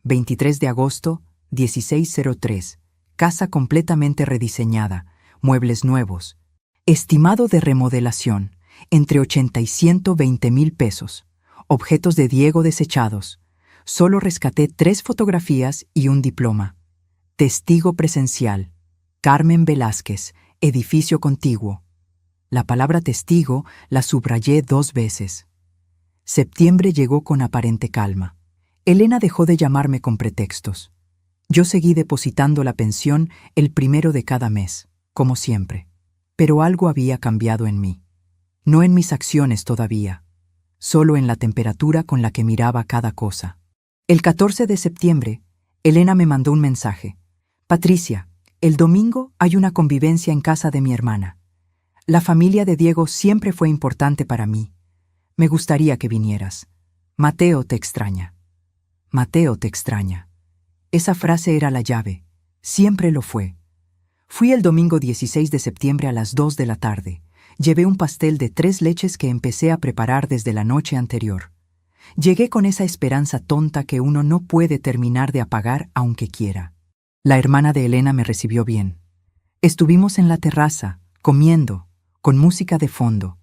23 de agosto, 16:03. Casa completamente rediseñada. Muebles nuevos. Estimado de remodelación. Entre 80 y 120,000 pesos. Objetos de Diego desechados. Solo rescaté 3 fotografías y un diploma. Testigo presencial. Carmen Velázquez, edificio contiguo. La palabra testigo la subrayé 2 veces. Septiembre llegó con aparente calma. Elena dejó de llamarme con pretextos. Yo seguí depositando la pensión el 1 de cada mes, como siempre. Pero algo había cambiado en mí. No en mis acciones todavía, solo en la temperatura con la que miraba cada cosa. El 14 de septiembre, Elena me mandó un mensaje. Patricia, el domingo hay una convivencia en casa de mi hermana. La familia de Diego siempre fue importante para mí. Me gustaría que vinieras. Mateo te extraña. Mateo te extraña. Esa frase era la llave. Siempre lo fue. Fui el domingo 16 de septiembre a las 2 de la tarde. Llevé un pastel de 3 leches que empecé a preparar desde la noche anterior. Llegué con esa esperanza tonta que uno no puede terminar de apagar aunque quiera. La hermana de Elena me recibió bien. Estuvimos en la terraza, comiendo, con música de fondo.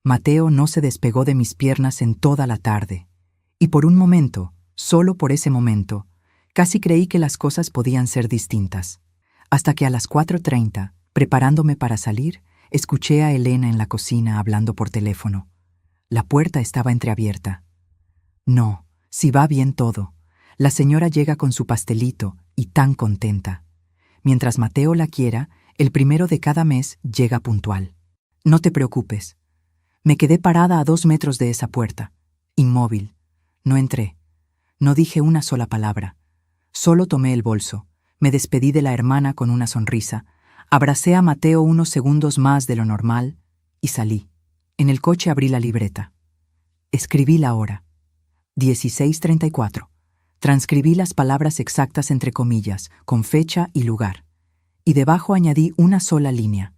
Mateo no se despegó de mis piernas en toda la tarde. Y por un momento, solo por ese momento, casi creí que las cosas podían ser distintas. Hasta que a las 4:30, preparándome para salir, escuché a Elena en la cocina hablando por teléfono. La puerta estaba entreabierta. No, si va bien todo. La señora llega con su pastelito y tan contenta. Mientras Mateo la quiera, el 1 de cada mes llega puntual. No te preocupes. Me quedé parada a 2 metros de esa puerta, inmóvil. No entré. No dije una sola palabra. Solo tomé el bolso, me despedí de la hermana con una sonrisa, abracé a Mateo unos segundos más de lo normal y salí. En el coche abrí la libreta. Escribí la hora. 16:34. Transcribí las palabras exactas entre comillas, con fecha y lugar. Y debajo añadí una sola línea.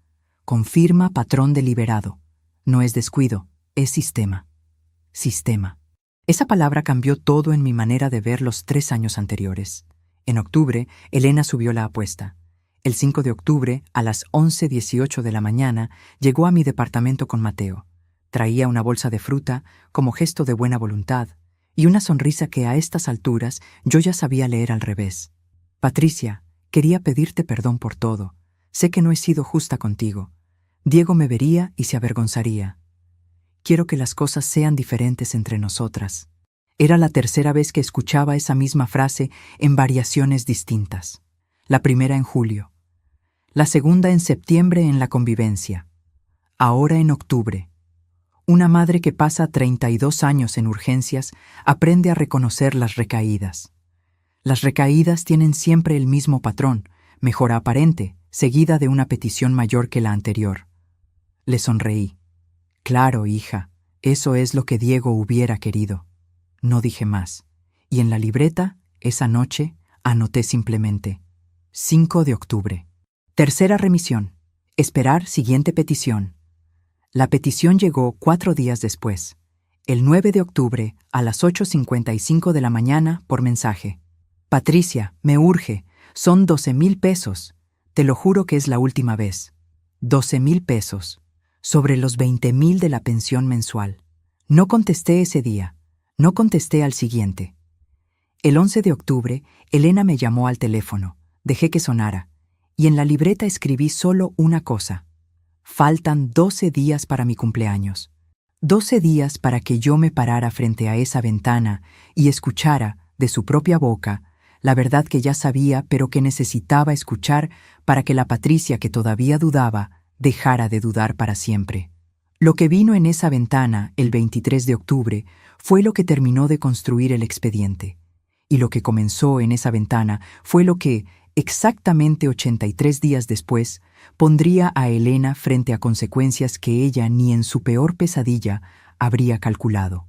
Confirma patrón deliberado. No es descuido, es sistema. Sistema. Esa palabra cambió todo en mi manera de ver los 3 años anteriores. En octubre, Elena subió la apuesta. El 5 de octubre, a las 11:18 de la mañana, llegó a mi departamento con Mateo. Traía una bolsa de fruta como gesto de buena voluntad y una sonrisa que a estas alturas yo ya sabía leer al revés. Patricia, quería pedirte perdón por todo. Sé que no he sido justa contigo. Diego me vería y se avergonzaría. Quiero que las cosas sean diferentes entre nosotras. Era la 3ª vez que escuchaba esa misma frase en variaciones distintas. La primera en julio. La segunda en septiembre en la convivencia. Ahora en octubre. Una madre que pasa 32 años en urgencias aprende a reconocer las recaídas. Las recaídas tienen siempre el mismo patrón, mejora aparente, seguida de una petición mayor que la anterior. Le sonreí. Claro, hija, eso es lo que Diego hubiera querido. No dije más. Y en la libreta, esa noche, anoté simplemente: 5 de octubre. Tercera remisión. Esperar siguiente petición. La petición llegó 4 días después, el 9 de octubre a las 8:55 de la mañana por mensaje. Patricia, me urge, son 12,000 pesos. Te lo juro que es la última vez. 12,000 pesos, sobre los 20,000 de la pensión mensual. No contesté ese día, no contesté al siguiente. El 11 de octubre, Elena me llamó al teléfono, dejé que sonara, y en la libreta escribí solo una cosa. Faltan 12 días para mi cumpleaños. 12 días para que yo me parara frente a esa ventana y escuchara, de su propia boca, la verdad que ya sabía pero que necesitaba escuchar para que la Patricia que todavía dudaba dejara de dudar para siempre. Lo que vino en esa ventana el 23 de octubre fue lo que terminó de construir el expediente. Y lo que comenzó en esa ventana fue lo que, exactamente 83 días después, pondría a Elena frente a consecuencias que ella ni en su peor pesadilla habría calculado.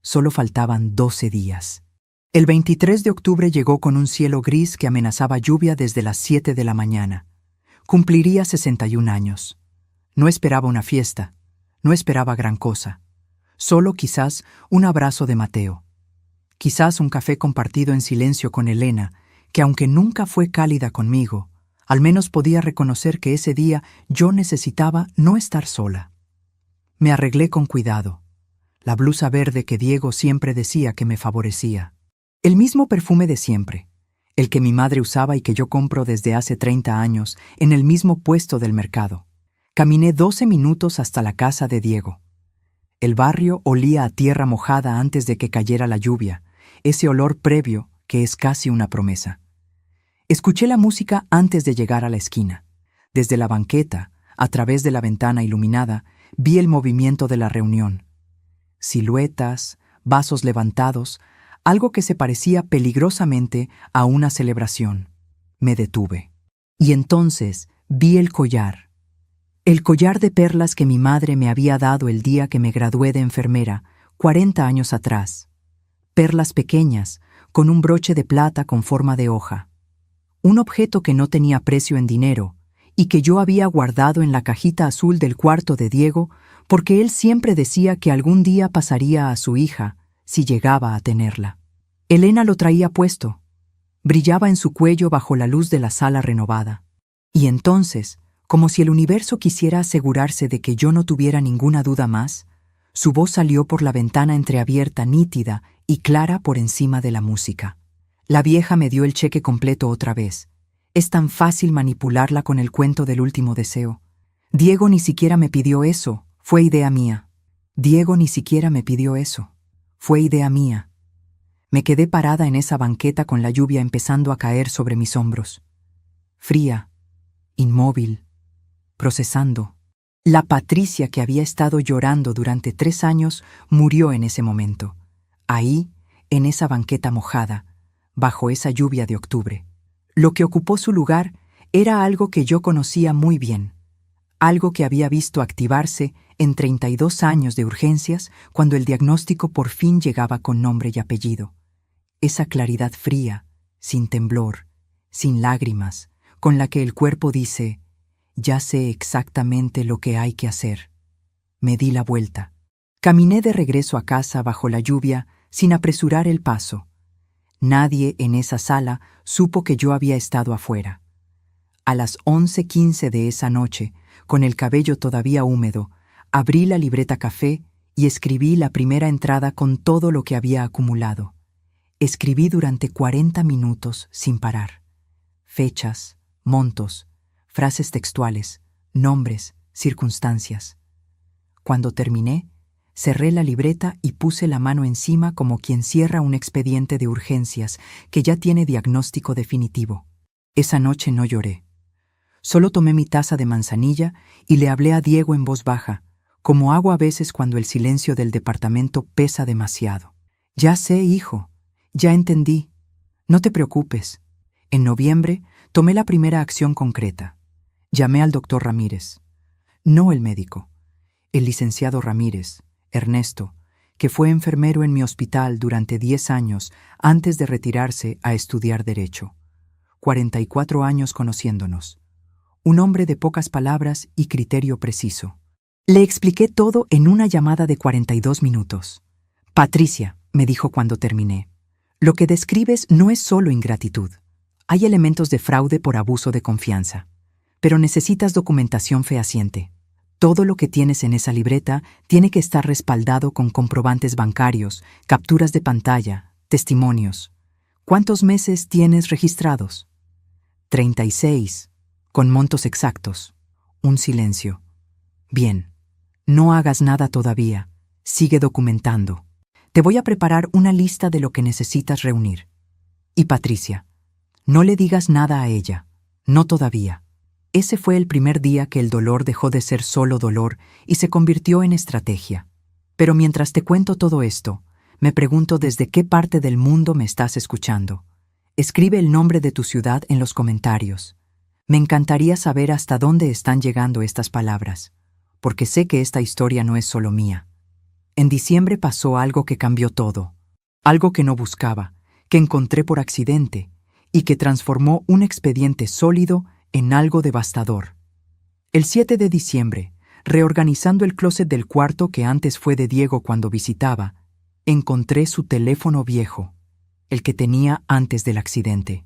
Solo faltaban 12 días. El 23 de octubre llegó con un cielo gris que amenazaba lluvia desde las 7 de la mañana. Cumpliría 61 años. No esperaba una fiesta, no esperaba gran cosa. Solo quizás un abrazo de Mateo. Quizás un café compartido en silencio con Elena, que aunque nunca fue cálida conmigo, al menos podía reconocer que ese día yo necesitaba no estar sola. Me arreglé con cuidado. La blusa verde que Diego siempre decía que me favorecía. El mismo perfume de siempre, el que mi madre usaba y que yo compro desde hace 30 años en el mismo puesto del mercado. Caminé 12 minutos hasta la casa de Diego. El barrio olía a tierra mojada antes de que cayera la lluvia, ese olor previo que es casi una promesa. Escuché la música antes de llegar a la esquina. Desde la banqueta, a través de la ventana iluminada, vi el movimiento de la reunión. Siluetas, vasos levantados, algo que se parecía peligrosamente a una celebración. Me detuve. Y entonces vi el collar. El collar de perlas que mi madre me había dado el día que me gradué de enfermera, 40 años atrás. Perlas pequeñas, con un broche de plata con forma de hoja. Un objeto que no tenía precio en dinero y que yo había guardado en la cajita azul del cuarto de Diego porque él siempre decía que algún día pasaría a su hija si llegaba a tenerla. Elena lo traía puesto. Brillaba en su cuello bajo la luz de la sala renovada. Y entonces, como si el universo quisiera asegurarse de que yo no tuviera ninguna duda más, su voz salió por la ventana entreabierta, nítida y clara por encima de la música. La vieja me dio el cheque completo otra vez. Es tan fácil manipularla con el cuento del último deseo. Diego ni siquiera me pidió eso, fue idea mía. Diego ni siquiera me pidió eso, fue idea mía. Me quedé parada en esa banqueta con la lluvia empezando a caer sobre mis hombros. Fría, inmóvil, procesando. La Patricia que había estado llorando durante 3 años murió en ese momento. Ahí, en esa banqueta mojada, bajo esa lluvia de octubre. Lo que ocupó su lugar era algo que yo conocía muy bien. Algo que había visto activarse en 32 años de urgencias cuando el diagnóstico por fin llegaba con nombre y apellido. Esa claridad fría, sin temblor, sin lágrimas, con la que el cuerpo dice, ya sé exactamente lo que hay que hacer. Me di la vuelta. Caminé de regreso a casa bajo la lluvia sin apresurar el paso. Nadie en esa sala supo que yo había estado afuera. A las 11:15 de esa noche, con el cabello todavía húmedo, abrí la libreta café y escribí la primera entrada con todo lo que había acumulado. Escribí durante 40 minutos sin parar. Fechas, montos, frases textuales, nombres, circunstancias. Cuando terminé, cerré la libreta y puse la mano encima como quien cierra un expediente de urgencias que ya tiene diagnóstico definitivo. Esa noche no lloré. Solo tomé mi taza de manzanilla y le hablé a Diego en voz baja, como hago a veces cuando el silencio del departamento pesa demasiado. Ya sé, hijo, ya entendí. No te preocupes. En noviembre tomé la primera acción concreta. Llamé al doctor Ramírez. No el médico. El licenciado Ramírez, Ernesto, que fue enfermero en mi hospital durante 10 años antes de retirarse a estudiar Derecho. 44 años conociéndonos. Un hombre de pocas palabras y criterio preciso. Le expliqué todo en una llamada de 42 minutos. Patricia, me dijo cuando terminé, lo que describes no es solo ingratitud. Hay elementos de fraude por abuso de confianza. Pero necesitas documentación fehaciente. Todo lo que tienes en esa libreta tiene que estar respaldado con comprobantes bancarios, capturas de pantalla, testimonios. ¿Cuántos meses tienes registrados? 36, con montos exactos. Un silencio. Bien, no hagas nada todavía. Sigue documentando. Te voy a preparar una lista de lo que necesitas reunir. Y Patricia, no le digas nada a ella. No todavía. Ese fue el primer día que el dolor dejó de ser solo dolor y se convirtió en estrategia. Pero mientras te cuento todo esto, me pregunto desde qué parte del mundo me estás escuchando. Escribe el nombre de tu ciudad en los comentarios. Me encantaría saber hasta dónde están llegando estas palabras, porque sé que esta historia no es solo mía. En diciembre pasó algo que cambió todo, algo que no buscaba, que encontré por accidente y que transformó un expediente sólido en algo devastador. El 7 de diciembre, reorganizando el closet del cuarto que antes fue de Diego cuando visitaba, encontré su teléfono viejo, el que tenía antes del accidente.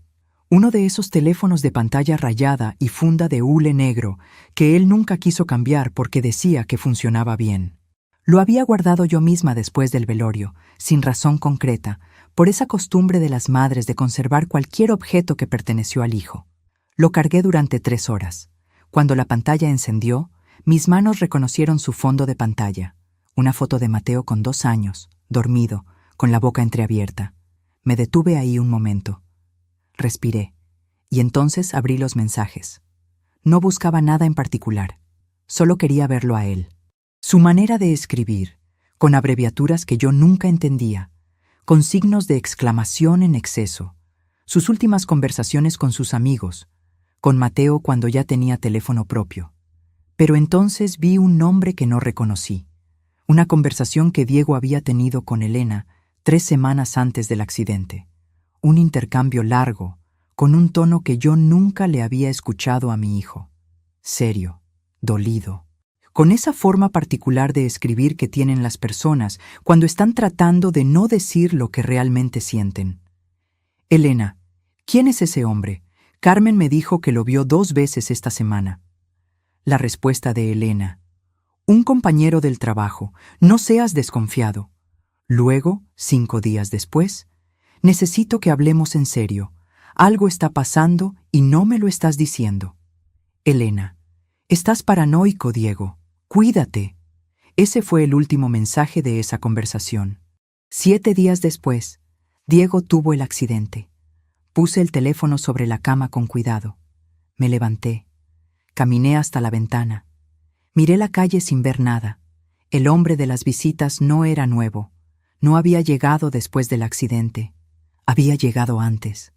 Uno de esos teléfonos de pantalla rayada y funda de hule negro que él nunca quiso cambiar porque decía que funcionaba bien. Lo había guardado yo misma después del velorio, sin razón concreta, por esa costumbre de las madres de conservar cualquier objeto que perteneció al hijo. Lo cargué durante 3 horas. Cuando la pantalla encendió, mis manos reconocieron su fondo de pantalla. Una foto de Mateo con 2 años, dormido, con la boca entreabierta. Me detuve ahí un momento. Respiré, y entonces abrí los mensajes. No buscaba nada en particular. Solo quería verlo a él. Su manera de escribir, con abreviaturas que yo nunca entendía, con signos de exclamación en exceso. Sus últimas conversaciones con sus amigos, con Mateo cuando ya tenía teléfono propio. Pero entonces vi un nombre que no reconocí. Una conversación que Diego había tenido con Elena 3 semanas antes del accidente. Un intercambio largo, con un tono que yo nunca le había escuchado a mi hijo. Serio, dolido. Con esa forma particular de escribir que tienen las personas cuando están tratando de no decir lo que realmente sienten. Elena, ¿quién es ese hombre? Carmen me dijo que lo vio 2 veces esta semana. La respuesta de Elena. Un compañero del trabajo, no seas desconfiado. Luego, 5 días después, necesito que hablemos en serio. Algo está pasando y no me lo estás diciendo. Elena, estás paranoico, Diego. Cuídate. Ese fue el último mensaje de esa conversación. 7 días después, Diego tuvo el accidente. Puse el teléfono sobre la cama con cuidado. Me levanté. Caminé hasta la ventana. Miré la calle sin ver nada. El hombre de las visitas no era nuevo. No había llegado después del accidente. Había llegado antes.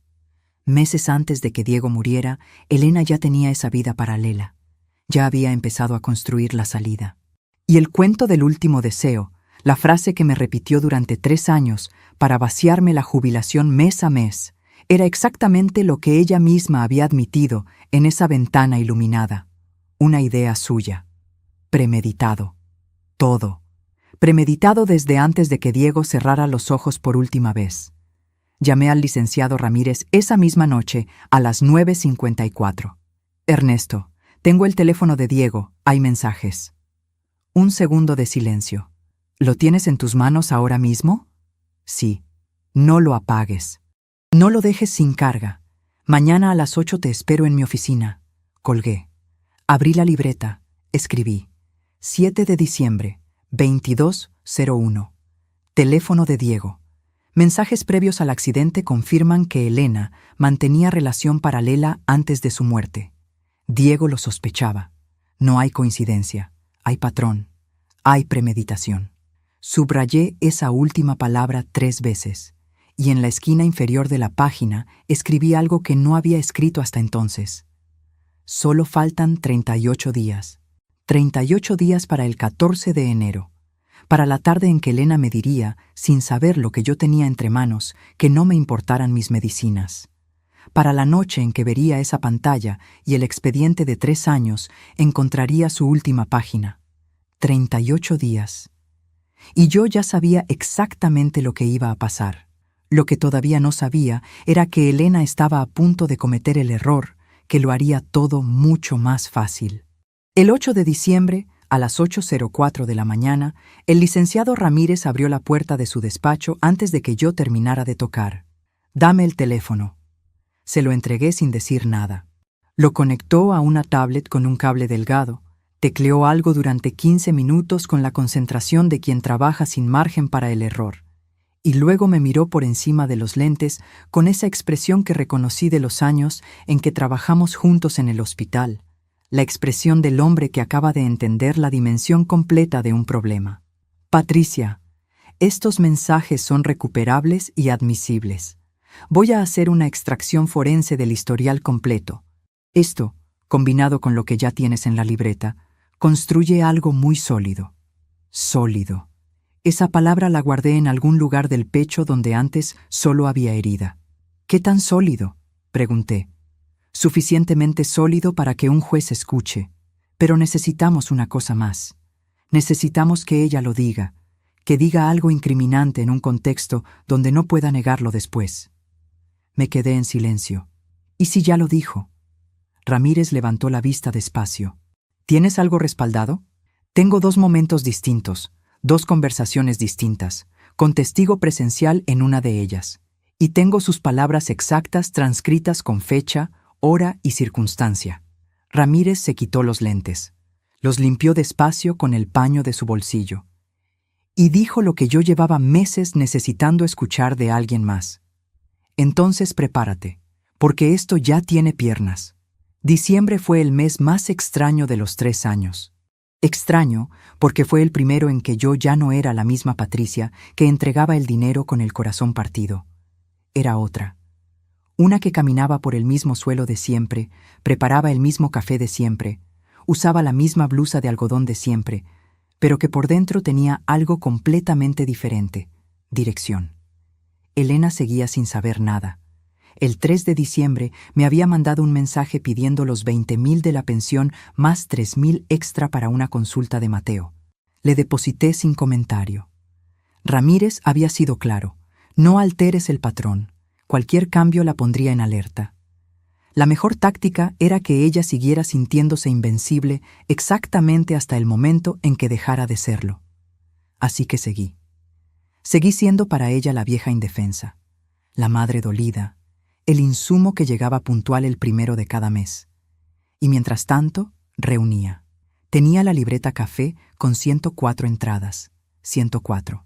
Meses antes de que Diego muriera, Elena ya tenía esa vida paralela. Ya había empezado a construir la salida. Y el cuento del último deseo, la frase que me repitió durante 3 años para vaciarme la jubilación mes a mes, era exactamente lo que ella misma había admitido en esa ventana iluminada. Una idea suya. Premeditado. Todo. Premeditado desde antes de que Diego cerrara los ojos por última vez. Llamé al licenciado Ramírez esa misma noche a las 9:54. Ernesto, tengo el teléfono de Diego, hay mensajes. Un segundo de silencio. ¿Lo tienes en tus manos ahora mismo? Sí. No lo apagues. No lo dejes sin carga. Mañana a las 8 te espero en mi oficina. Colgué. Abrí la libreta. Escribí. 7 de diciembre, 22:01. Teléfono de Diego. Mensajes previos al accidente confirman que Elena mantenía relación paralela antes de su muerte. Diego lo sospechaba. No hay coincidencia. Hay patrón. Hay premeditación. Subrayé esa última palabra 3 veces, y en la esquina inferior de la página escribí algo que no había escrito hasta entonces. Solo faltan 38 días. 38 días para el 14 de enero. Para la tarde en que Elena me diría, sin saber lo que yo tenía entre manos, que no me importaran mis medicinas. Para la noche en que vería esa pantalla y el expediente de 3 años encontraría su última página. 38 días. Y yo ya sabía exactamente lo que iba a pasar. Lo que todavía no sabía era que Elena estaba a punto de cometer el error que lo haría todo mucho más fácil. El 8 de diciembre, a las 8:04 de la mañana, el licenciado Ramírez abrió la puerta de su despacho antes de que yo terminara de tocar. «Dame el teléfono». Se lo entregué sin decir nada. Lo conectó a una tablet con un cable delgado. Tecleó algo durante 15 minutos con la concentración de quien trabaja sin margen para el error. Y luego me miró por encima de los lentes con esa expresión que reconocí de los años en que trabajamos juntos en el hospital. La expresión del hombre que acaba de entender la dimensión completa de un problema. «Patricia, estos mensajes son recuperables y admisibles. Voy a hacer una extracción forense del historial completo. Esto, combinado con lo que ya tienes en la libreta, construye algo muy sólido». Sólido. Esa palabra la guardé en algún lugar del pecho donde antes solo había herida. «¿Qué tan sólido?», pregunté. «Suficientemente sólido para que un juez escuche. Pero necesitamos una cosa más. Necesitamos que ella lo diga, que diga algo incriminante en un contexto donde no pueda negarlo después». Me quedé en silencio. ¿Y si ya lo dijo? Ramírez levantó la vista despacio. ¿Tienes algo respaldado? Tengo 2 momentos distintos, 2 conversaciones distintas, con testigo presencial en una de ellas. Y tengo sus palabras exactas transcritas con fecha, hora y circunstancia. Ramírez se quitó los lentes. Los limpió despacio con el paño de su bolsillo. Y dijo lo que yo llevaba meses necesitando escuchar de alguien más. «Entonces prepárate, porque esto ya tiene piernas». Diciembre fue el mes más extraño de los 3 años. Extraño porque fue el primero en que yo ya no era la misma Patricia que entregaba el dinero con el corazón partido. Era otra. Una que caminaba por el mismo suelo de siempre, preparaba el mismo café de siempre, usaba la misma blusa de algodón de siempre, pero que por dentro tenía algo completamente diferente: dirección. Elena seguía sin saber nada. El 3 de diciembre me había mandado un mensaje pidiendo los 20,000 de la pensión más 3,000 extra para una consulta de Mateo. Le deposité sin comentario. Ramírez había sido claro: no alteres el patrón. Cualquier cambio la pondría en alerta. La mejor táctica era que ella siguiera sintiéndose invencible exactamente hasta el momento en que dejara de serlo. Así que seguí. Seguí siendo para ella la vieja indefensa, la madre dolida, el insumo que llegaba puntual el 1 de cada mes. Y mientras tanto, reunía. Tenía la libreta café con 104 entradas. 104.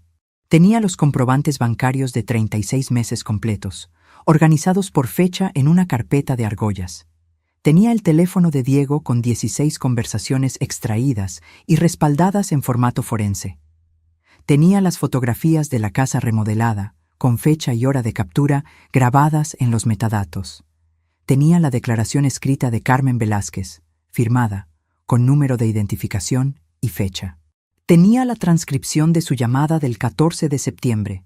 Tenía los comprobantes bancarios de 36 meses completos, organizados por fecha en una carpeta de argollas. Tenía el teléfono de Diego con 16 conversaciones extraídas y respaldadas en formato forense. Tenía las fotografías de la casa remodelada, con fecha y hora de captura grabadas en los metadatos. Tenía la declaración escrita de Carmen Velázquez, firmada, con número de identificación y fecha. Tenía la transcripción de su llamada del 14 de septiembre.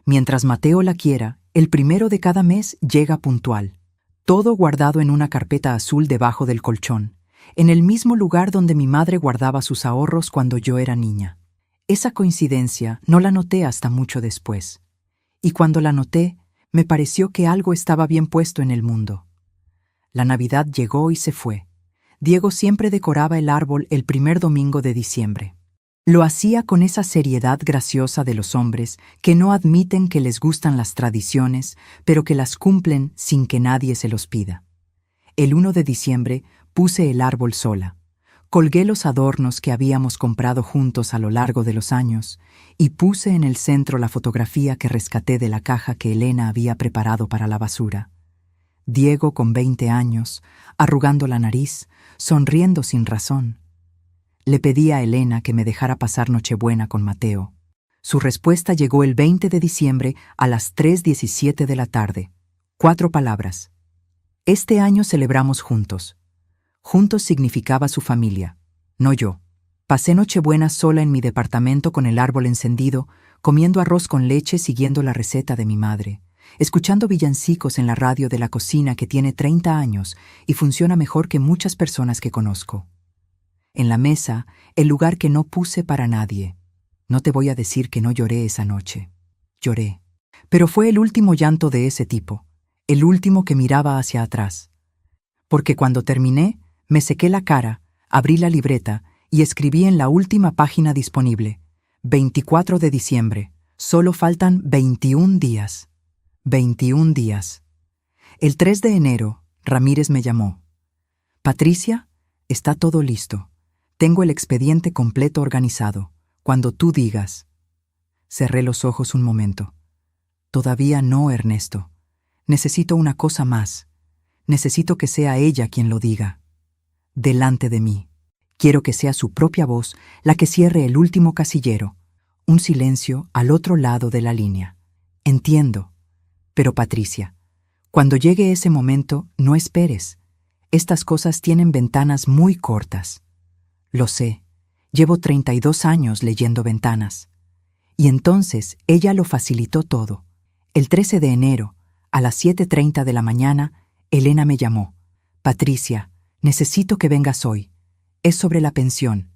Mientras Mateo la quiera, el 1 de cada mes llega puntual. Todo guardado en una carpeta azul debajo del colchón, en el mismo lugar donde mi madre guardaba sus ahorros cuando yo era niña. Esa coincidencia no la noté hasta mucho después. Y cuando la noté, me pareció que algo estaba bien puesto en el mundo. La Navidad llegó y se fue. Diego siempre decoraba el árbol el 1 domingo de diciembre. Lo hacía con esa seriedad graciosa de los hombres que no admiten que les gustan las tradiciones, pero que las cumplen sin que nadie se los pida. El 1 de diciembre puse el árbol sola. Colgué los adornos que habíamos comprado juntos a lo largo de los años y puse en el centro la fotografía que rescaté de la caja que Elena había preparado para la basura. Diego con 20 años, arrugando la nariz, sonriendo sin razón. Le pedí a Elena que me dejara pasar Nochebuena con Mateo. Su respuesta llegó el 20 de diciembre a las 3:17 de la tarde. 4 palabras. Este año celebramos juntos. Juntos significaba su familia, no yo. Pasé Nochebuena sola en mi departamento con el árbol encendido, comiendo arroz con leche siguiendo la receta de mi madre, escuchando villancicos en la radio de la cocina que tiene 30 años y funciona mejor que muchas personas que conozco. En la mesa, el lugar que no puse para nadie. No te voy a decir que no lloré esa noche. Lloré. Pero fue el último llanto de ese tipo, el último que miraba hacia atrás. Porque cuando terminé, me sequé la cara, abrí la libreta y escribí en la última página disponible: 24 de diciembre, solo faltan 21 días. 21 días. El 3 de enero, Ramírez me llamó. Patricia, está todo listo. Tengo el expediente completo organizado. Cuando tú digas. Cerré los ojos un momento. Todavía no, Ernesto. Necesito una cosa más. Necesito que sea ella quien lo diga. Delante de mí. Quiero que sea su propia voz la que cierre el último casillero. Un silencio al otro lado de la línea. Entiendo. Pero Patricia, cuando llegue ese momento, no esperes. Estas cosas tienen ventanas muy cortas. Lo sé. Llevo 32 años leyendo ventanas. Y entonces ella lo facilitó todo. El 13 de enero, a las 7:30 de la mañana, Elena me llamó. Patricia, necesito que vengas hoy. Es sobre la pensión.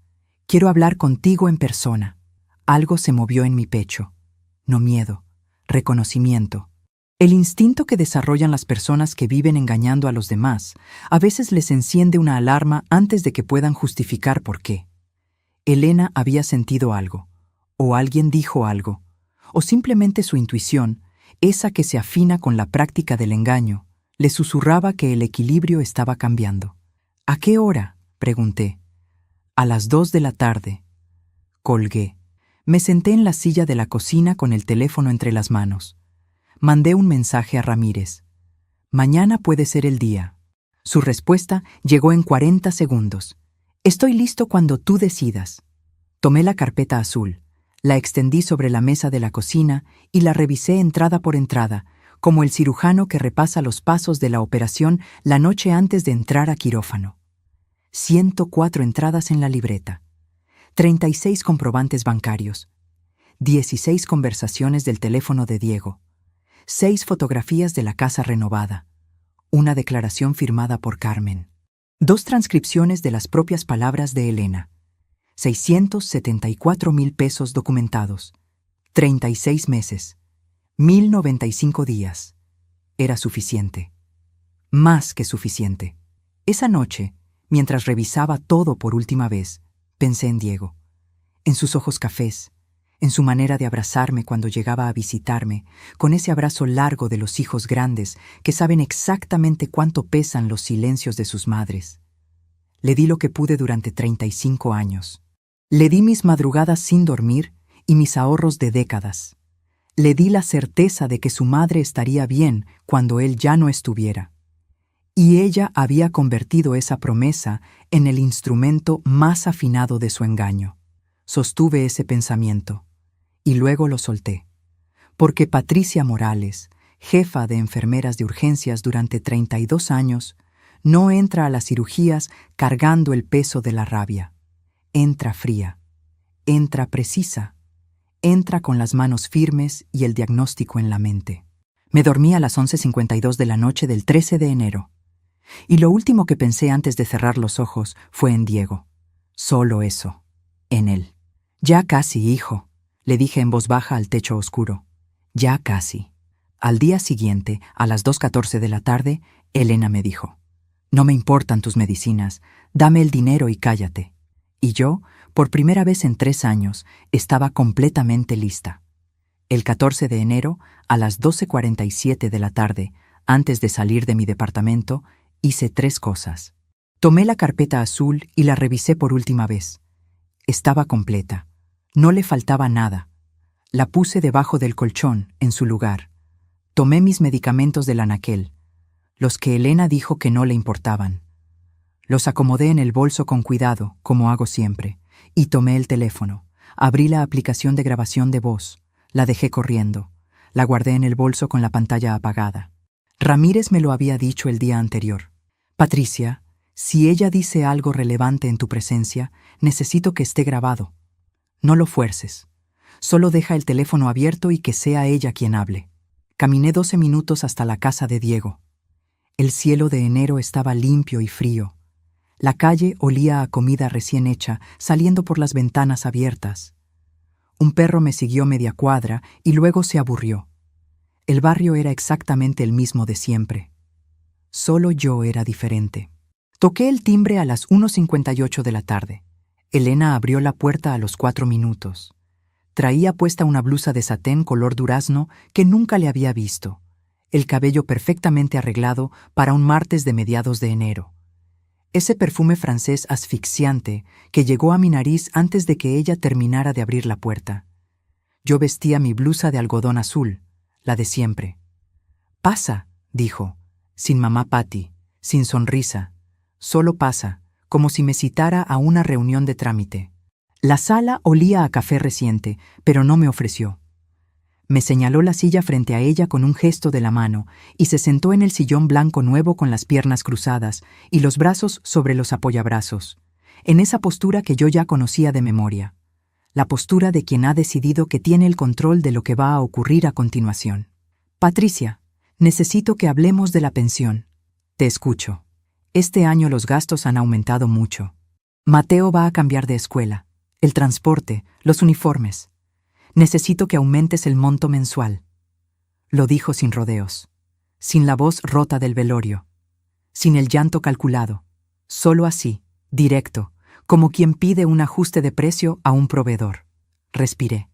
Quiero hablar contigo en persona. Algo se movió en mi pecho. No miedo, reconocimiento. El instinto que desarrollan las personas que viven engañando a los demás a veces les enciende una alarma antes de que puedan justificar por qué. Elena había sentido algo, o alguien dijo algo, o simplemente su intuición, esa que se afina con la práctica del engaño, le susurraba que el equilibrio estaba cambiando. ¿A qué hora?, pregunté. A las 2 de la tarde. Colgué. Me senté en la silla de la cocina con el teléfono entre las manos. Mandé un mensaje a Ramírez. Mañana puede ser el día. Su respuesta llegó en 40 segundos. Estoy listo cuando tú decidas. Tomé la carpeta azul, la extendí sobre la mesa de la cocina y la revisé entrada por entrada, como el cirujano que repasa los pasos de la operación la noche antes de entrar a quirófano. 104 entradas en la libreta, 36 comprobantes bancarios, 16 conversaciones del teléfono de Diego, 6 fotografías de la casa renovada, una declaración firmada por Carmen, 2 transcripciones de las propias palabras de Elena, 674,000 pesos documentados, 36 meses, 1,095 días. Era suficiente. Más que suficiente. Esa noche, mientras revisaba todo por última vez, pensé en Diego, en sus ojos cafés, en su manera de abrazarme cuando llegaba a visitarme, con ese abrazo largo de los hijos grandes que saben exactamente cuánto pesan los silencios de sus madres. Le di lo que pude durante 35 años. Le di mis madrugadas sin dormir y mis ahorros de décadas. Le di la certeza de que su madre estaría bien cuando él ya no estuviera. Y ella había convertido esa promesa en el instrumento más afinado de su engaño. Sostuve ese pensamiento, y luego lo solté. Porque Patricia Morales, jefa de enfermeras de urgencias durante 32 años, no entra a las cirugías cargando el peso de la rabia. Entra fría, entra precisa, entra con las manos firmes y el diagnóstico en la mente. Me dormí a las 11:52 de la noche del 13 de enero. Y lo último que pensé antes de cerrar los ojos fue en Diego. Solo eso, en él. Ya casi, hijo, le dije en voz baja al techo oscuro. Ya casi. Al día siguiente, a las 2:14 de la tarde, Elena me dijo: «No me importan tus medicinas, dame el dinero y cállate». Y yo, por primera vez en 3 años, estaba completamente lista. El 14 de enero, a las 12:47 de la tarde, antes de salir de mi departamento, hice 3 cosas. Tomé la carpeta azul y la revisé por última vez. Estaba completa. No le faltaba nada. La puse debajo del colchón, en su lugar. Tomé mis medicamentos del anaquel, los que Elena dijo que no le importaban. Los acomodé en el bolso con cuidado, como hago siempre, y tomé el teléfono. Abrí la aplicación de grabación de voz. La dejé corriendo. La guardé en el bolso con la pantalla apagada. Ramírez me lo había dicho el día anterior. «Patricia, si ella dice algo relevante en tu presencia, necesito que esté grabado. No lo fuerces. Solo deja el teléfono abierto y que sea ella quien hable». Caminé 12 minutos hasta la casa de Diego. El cielo de enero estaba limpio y frío. La calle olía a comida recién hecha, saliendo por las ventanas abiertas. Un perro me siguió media cuadra y luego se aburrió. El barrio era exactamente el mismo de siempre. Solo yo era diferente. Toqué el timbre a las 1:58 de la tarde. Elena abrió la puerta a los 4 minutos. Traía puesta una blusa de satén color durazno que nunca le había visto, el cabello perfectamente arreglado para un martes de mediados de enero. Ese perfume francés asfixiante que llegó a mi nariz antes de que ella terminara de abrir la puerta. Yo vestía mi blusa de algodón azul, la de siempre. «Pasa», dijo, sin mamá Patty, sin sonrisa. Solo pasa, como si me citara a una reunión de trámite. La sala olía a café reciente, pero no me ofreció. Me señaló la silla frente a ella con un gesto de la mano y se sentó en el sillón blanco nuevo con las piernas cruzadas y los brazos sobre los apoyabrazos, en esa postura que yo ya conocía de memoria, la postura de quien ha decidido que tiene el control de lo que va a ocurrir a continuación. «Patricia, necesito que hablemos de la pensión». «Te escucho. Este año los gastos han aumentado mucho. Mateo va a cambiar de escuela, el transporte, los uniformes. Necesito que aumentes el monto mensual». Lo dijo sin rodeos, sin la voz rota del velorio, sin el llanto calculado, solo así, directo, como quien pide un ajuste de precio a un proveedor. Respiré.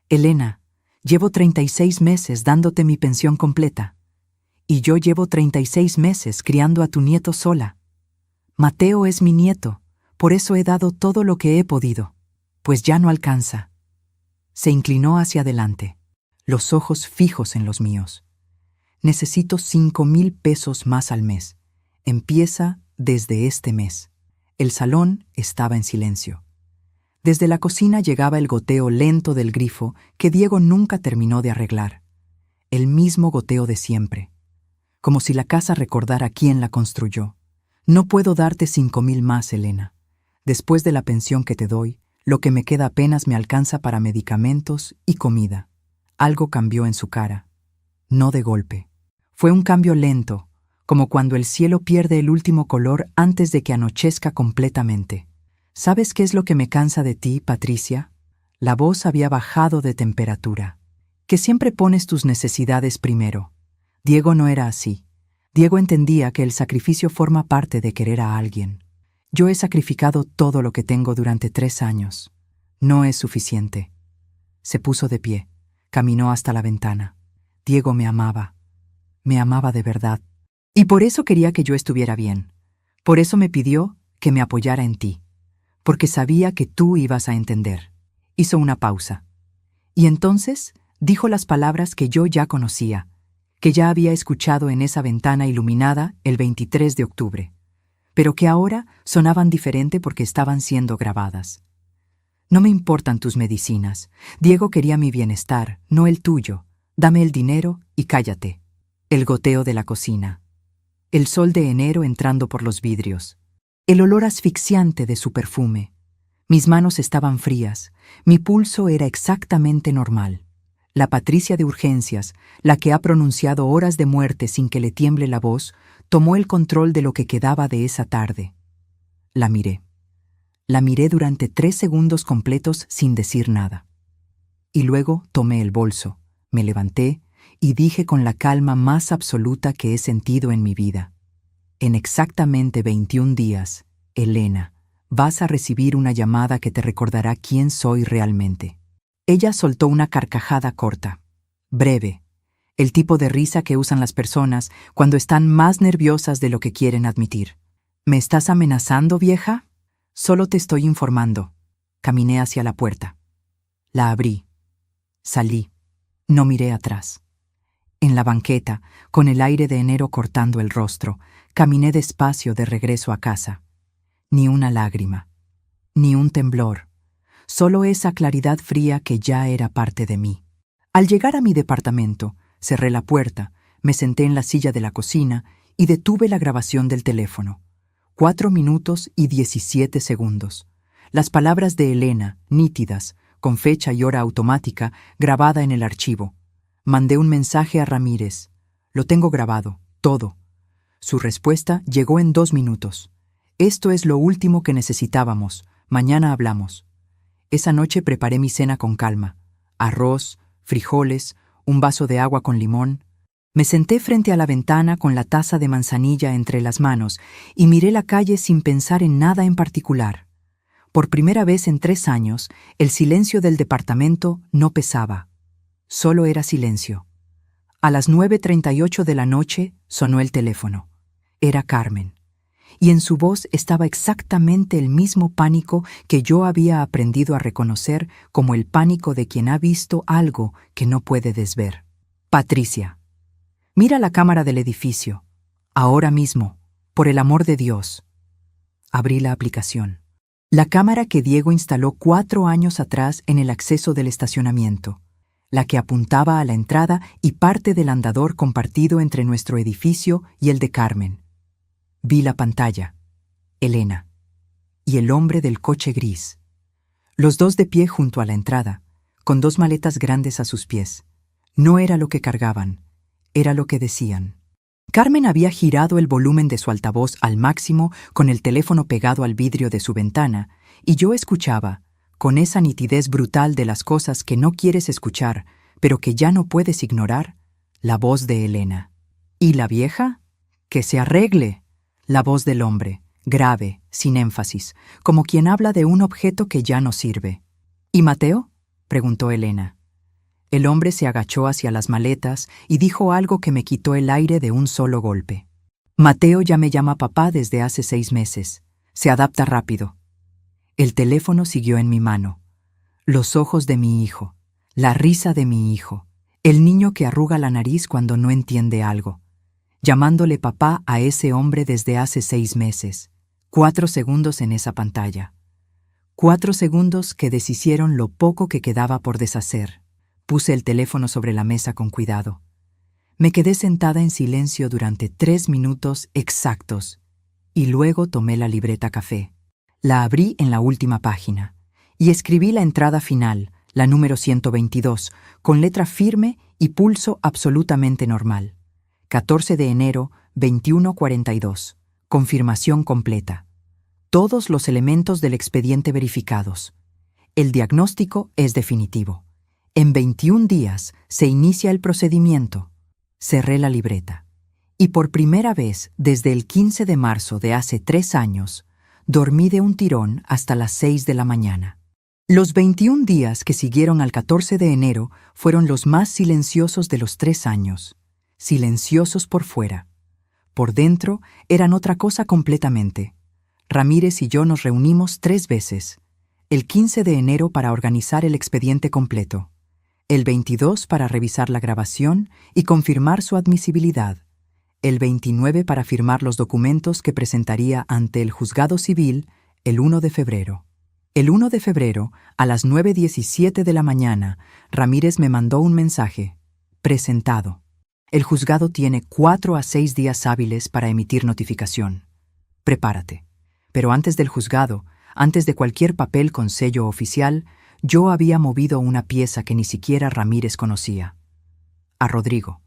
«Elena, llevo 36 meses dándote mi pensión completa. Y yo llevo 36 meses criando a tu nieto sola. Mateo es mi nieto, por eso he dado todo lo que he podido, pues ya no alcanza». Se inclinó hacia adelante, los ojos fijos en los míos. «Necesito 5,000 pesos más al mes. Empieza desde este mes». El salón estaba en silencio. Desde la cocina llegaba el goteo lento del grifo que Diego nunca terminó de arreglar. El mismo goteo de siempre. Como si la casa recordara quién la construyó. «No puedo darte 5,000 más, Elena. Después de la pensión que te doy, lo que me queda apenas me alcanza para medicamentos y comida». Algo cambió en su cara. No de golpe. Fue un cambio lento, como cuando el cielo pierde el último color antes de que anochezca completamente. «¿Sabes qué es lo que me cansa de ti, Patricia?» La voz había bajado de temperatura. «Que siempre pones tus necesidades primero». Diego no era así. Diego entendía que el sacrificio forma parte de querer a alguien. «Yo he sacrificado todo lo que tengo durante 3 años. No es suficiente». Se puso de pie, caminó hasta la ventana. Diego me amaba de verdad. Y por eso quería que yo estuviera bien. Por eso me pidió que me apoyara en ti. Porque sabía que tú ibas a entender. Hizo una pausa. Y entonces dijo las palabras que yo ya conocía, que ya había escuchado en esa ventana iluminada el 23 de octubre, pero que ahora sonaban diferente porque estaban siendo grabadas. No me importan tus medicinas. Diego quería mi bienestar, no el tuyo. Dame el dinero y cállate. El goteo de la cocina. El sol de enero entrando por los vidrios. El olor asfixiante de su perfume. Mis manos estaban frías. Mi pulso era exactamente normal. La Patricia de urgencias, la que ha pronunciado horas de muerte sin que le tiemble la voz, tomó el control de lo que quedaba de esa tarde. La miré. La miré durante 3 segundos completos sin decir nada. Y luego tomé el bolso, me levanté y dije con la calma más absoluta que he sentido en mi vida: en exactamente 21 días, Elena, vas a recibir una llamada que te recordará quién soy realmente. Ella soltó una carcajada corta, breve, el tipo de risa que usan las personas cuando están más nerviosas de lo que quieren admitir. ¿Me estás amenazando, vieja? Solo te estoy informando. Caminé hacia la puerta. La abrí. Salí. No miré atrás. En la banqueta, con el aire de enero cortando el rostro, caminé despacio de regreso a casa. Ni una lágrima. Ni un temblor. Solo esa claridad fría que ya era parte de mí. Al llegar a mi departamento, cerré la puerta, me senté en la silla de la cocina y detuve la grabación del teléfono. 4 minutos y 17 segundos. Las palabras de Elena, nítidas, con fecha y hora automática, grabada en el archivo. Mandé un mensaje a Ramírez. Lo tengo grabado, todo. Su respuesta llegó en 2 minutos. Esto es lo último que necesitábamos. Mañana hablamos. Esa noche preparé mi cena con calma. Arroz, frijoles, un vaso de agua con limón. Me senté frente a la ventana con la taza de manzanilla entre las manos y miré la calle sin pensar en nada en particular. Por primera vez en 3 años, el silencio del departamento no pesaba. Solo era silencio. A las 9:38 de la noche sonó el teléfono. Era Carmen. Y en su voz estaba exactamente el mismo pánico que yo había aprendido a reconocer como el pánico de quien ha visto algo que no puede desver. Patricia. Mira la cámara del edificio. Ahora mismo, por el amor de Dios. Abrí la aplicación. La cámara que Diego instaló 4 años atrás en el acceso del estacionamiento. La que apuntaba a la entrada y parte del andador compartido entre nuestro edificio y el de Carmen. Vi la pantalla. Elena. Y el hombre del coche gris. Los dos de pie junto a la entrada, con 2 maletas grandes a sus pies. No era lo que cargaban. Era lo que decían. Carmen había girado el volumen de su altavoz al máximo con el teléfono pegado al vidrio de su ventana, y yo escuchaba, con esa nitidez brutal de las cosas que no quieres escuchar, pero que ya no puedes ignorar, la voz de Elena. ¿Y la vieja? ¡Que se arregle! La voz del hombre, grave, sin énfasis, como quien habla de un objeto que ya no sirve. ¿Y Mateo? Preguntó Elena. El hombre se agachó hacia las maletas y dijo algo que me quitó el aire de un solo golpe. Mateo ya me llama papá desde hace 6 meses. Se adapta rápido. El teléfono siguió en mi mano. Los ojos de mi hijo, la risa de mi hijo, el niño que arruga la nariz cuando no entiende algo. Llamándole papá a ese hombre desde hace 6 meses. 4 segundos en esa pantalla. 4 segundos que deshicieron lo poco que quedaba por deshacer. Puse el teléfono sobre la mesa con cuidado. Me quedé sentada en silencio durante 3 minutos exactos y luego tomé la libreta café. La abrí en la última página y escribí la entrada final, la número 122, con letra firme y pulso absolutamente normal. 14 de enero, 21:42. Confirmación completa. Todos los elementos del expediente verificados. El diagnóstico es definitivo. En 21 días se inicia el procedimiento. Cerré la libreta. Y por primera vez desde el 15 de marzo de hace 3 años, dormí de un tirón hasta las 6 de la mañana. Los 21 días que siguieron al 14 de enero fueron los más silenciosos de los 3 años. Silenciosos por fuera. Por dentro eran otra cosa completamente. Ramírez y yo nos reunimos 3 veces. El 15 de enero para organizar el expediente completo. El 22 para revisar la grabación y confirmar su admisibilidad. El 29 para firmar los documentos que presentaría ante el juzgado civil el 1 de febrero. El 1 de febrero, a las 9:17 de la mañana, Ramírez me mandó un mensaje. Presentado. El juzgado tiene 4 a 6 días hábiles para emitir notificación. Prepárate. Pero antes del juzgado, antes de cualquier papel con sello oficial, yo había movido una pieza que ni siquiera Ramírez conocía. A Rodrigo.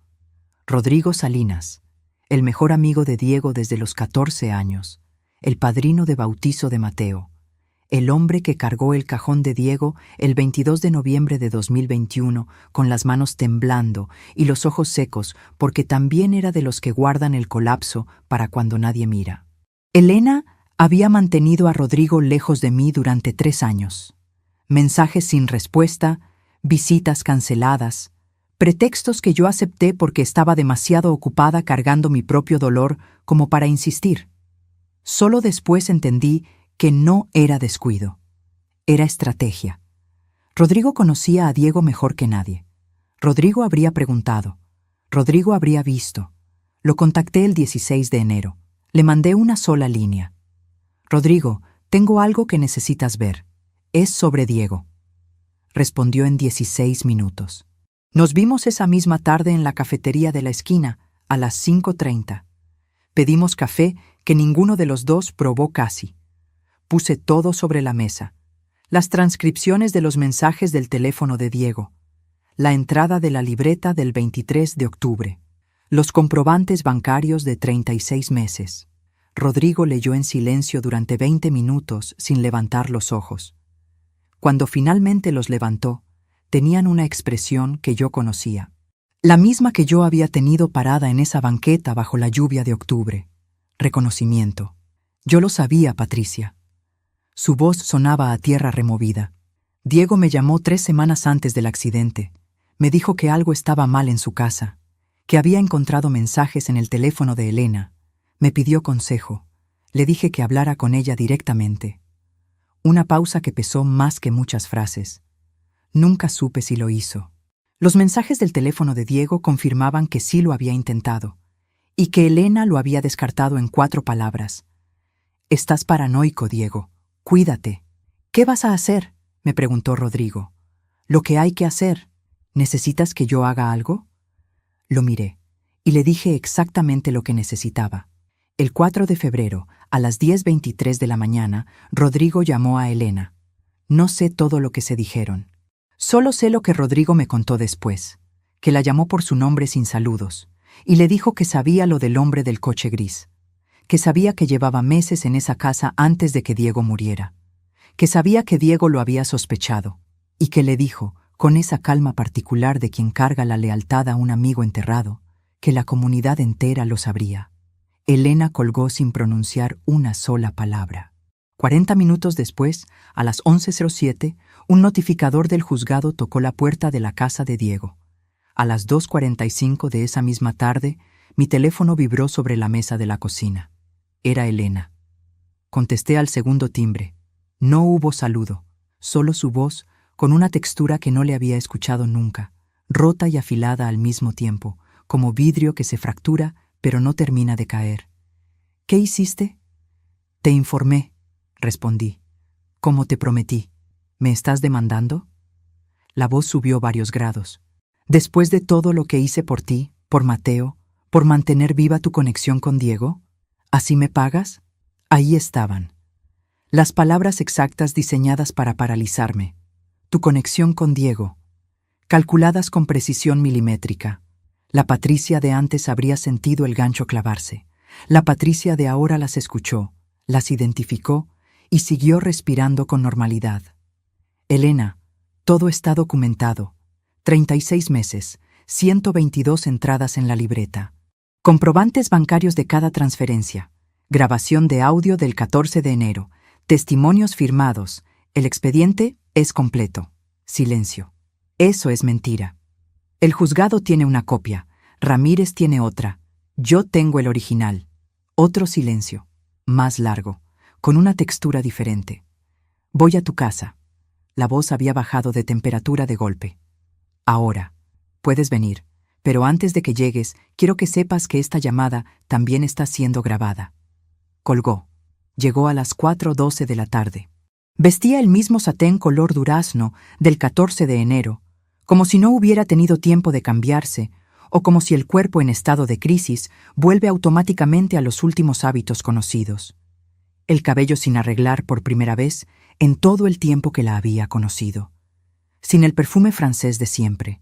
Rodrigo Salinas, el mejor amigo de Diego desde los 14 años, el padrino de bautizo de Mateo, el hombre que cargó el cajón de Diego el 22 de noviembre de 2021 con las manos temblando y los ojos secos porque también era de los que guardan el colapso para cuando nadie mira. Elena había mantenido a Rodrigo lejos de mí durante 3 años. Mensajes sin respuesta, visitas canceladas, pretextos que yo acepté porque estaba demasiado ocupada cargando mi propio dolor como para insistir. Solo después entendí que no era descuido, era estrategia. Rodrigo conocía a Diego mejor que nadie. Rodrigo habría preguntado. Rodrigo habría visto. Lo contacté el 16 de enero. Le mandé una sola línea. Rodrigo, tengo algo que necesitas ver. Es sobre Diego. Respondió en 16 minutos. Nos vimos esa misma tarde en la cafetería de la esquina, a las 5:30. Pedimos café que ninguno de los dos probó casi. Puse todo sobre la mesa. Las transcripciones de los mensajes del teléfono de Diego. La entrada de la libreta del 23 de octubre. Los comprobantes bancarios de 36 meses. Rodrigo leyó en silencio durante 20 minutos sin levantar los ojos. Cuando finalmente los levantó, tenían una expresión que yo conocía. La misma que yo había tenido parada en esa banqueta bajo la lluvia de octubre. Reconocimiento. Yo lo sabía, Patricia. Su voz sonaba a tierra removida. Diego me llamó 3 semanas antes del accidente. Me dijo que algo estaba mal en su casa, que había encontrado mensajes en el teléfono de Elena. Me pidió consejo. Le dije que hablara con ella directamente. Una pausa que pesó más que muchas frases. Nunca supe si lo hizo. Los mensajes del teléfono de Diego confirmaban que sí lo había intentado, y que Elena lo había descartado en 4 palabras. Estás paranoico, Diego. Cuídate. ¿Qué vas a hacer?, me preguntó Rodrigo. Lo que hay que hacer. ¿Necesitas que yo haga algo? Lo miré, y le dije exactamente lo que necesitaba. El 4 de febrero, a las 10:23 de la mañana, Rodrigo llamó a Elena. No sé todo lo que se dijeron. Solo sé lo que Rodrigo me contó después, que la llamó por su nombre sin saludos, y le dijo que sabía lo del hombre del coche gris, que sabía que llevaba meses en esa casa antes de que Diego muriera, que sabía que Diego lo había sospechado, y que le dijo, con esa calma particular de quien carga la lealtad a un amigo enterrado, que la comunidad entera lo sabría. Elena colgó sin pronunciar una sola palabra. 40 minutos después, a las 11:07, un notificador del juzgado tocó la puerta de la casa de Diego. A las 2:45 de esa misma tarde, mi teléfono vibró sobre la mesa de la cocina. Era Elena. Contesté al segundo timbre. No hubo saludo, solo su voz, con una textura que no le había escuchado nunca, rota y afilada al mismo tiempo, como vidrio que se fractura pero no termina de caer. ¿Qué hiciste? Te informé, respondí. Como te prometí. ¿Me estás demandando? La voz subió varios grados. Después de todo lo que hice por ti, por Mateo, por mantener viva tu conexión con Diego, ¿así me pagas? Ahí estaban. Las palabras exactas diseñadas para paralizarme. Tu conexión con Diego. Calculadas con precisión milimétrica. La Patricia de antes habría sentido el gancho clavarse. La Patricia de ahora las escuchó, las identificó y siguió respirando con normalidad. Elena, todo está documentado. 36 meses, 122 entradas en la libreta. Comprobantes bancarios de cada transferencia. Grabación de audio del 14 de enero. Testimonios firmados. El expediente es completo. Silencio. Eso es mentira. El juzgado tiene una copia. Ramírez tiene otra. Yo tengo el original. Otro silencio. Más largo. Con una textura diferente. Voy a tu casa. La voz había bajado de temperatura de golpe. Ahora, puedes venir, pero antes de que llegues, quiero que sepas que esta llamada también está siendo grabada. Colgó. Llegó a las 4:12 de la tarde. Vestía el mismo satén color durazno del 14 de enero, como si no hubiera tenido tiempo de cambiarse, o como si el cuerpo en estado de crisis vuelve automáticamente a los últimos hábitos conocidos. El cabello sin arreglar por primera vez en todo el tiempo que la había conocido. Sin el perfume francés de siempre.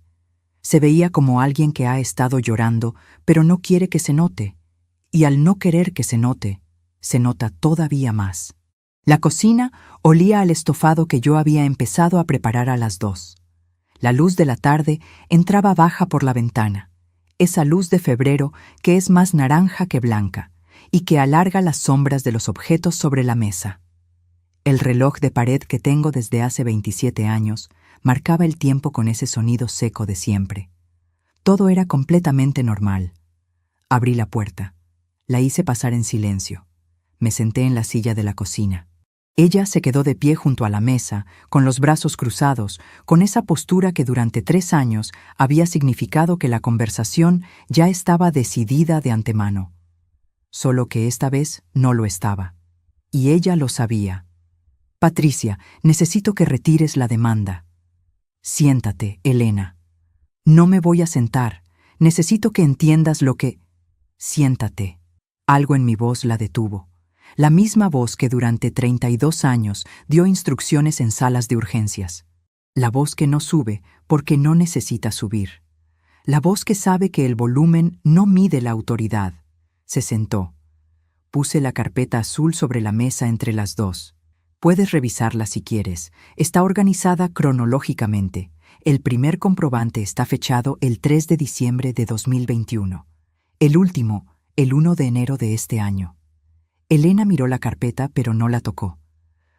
Se veía como alguien que ha estado llorando, pero no quiere que se note, y al no querer que se nota todavía más. La cocina olía al estofado que yo había empezado a preparar a las 2. La luz de la tarde entraba baja por la ventana, esa luz de febrero que es más naranja que blanca y que alarga las sombras de los objetos sobre la mesa. El reloj de pared que tengo desde hace 27 años marcaba el tiempo con ese sonido seco de siempre. Todo era completamente normal. Abrí la puerta. La hice pasar en silencio. Me senté en la silla de la cocina. Ella se quedó de pie junto a la mesa, con los brazos cruzados, con esa postura que durante 3 años había significado que la conversación ya estaba decidida de antemano. Solo que esta vez no lo estaba. Y ella lo sabía. Patricia, necesito que retires la demanda. Siéntate, Elena. No me voy a sentar. Necesito que entiendas lo que... Siéntate. Algo en mi voz la detuvo. La misma voz que durante 32 años dio instrucciones en salas de urgencias. La voz que no sube porque no necesita subir. La voz que sabe que el volumen no mide la autoridad. Se sentó. Puse la carpeta azul sobre la mesa entre las dos. Puedes revisarla si quieres. Está organizada cronológicamente. El primer comprobante está fechado el 3 de diciembre de 2021. El último, el 1 de enero de este año. Elena miró la carpeta, pero no la tocó.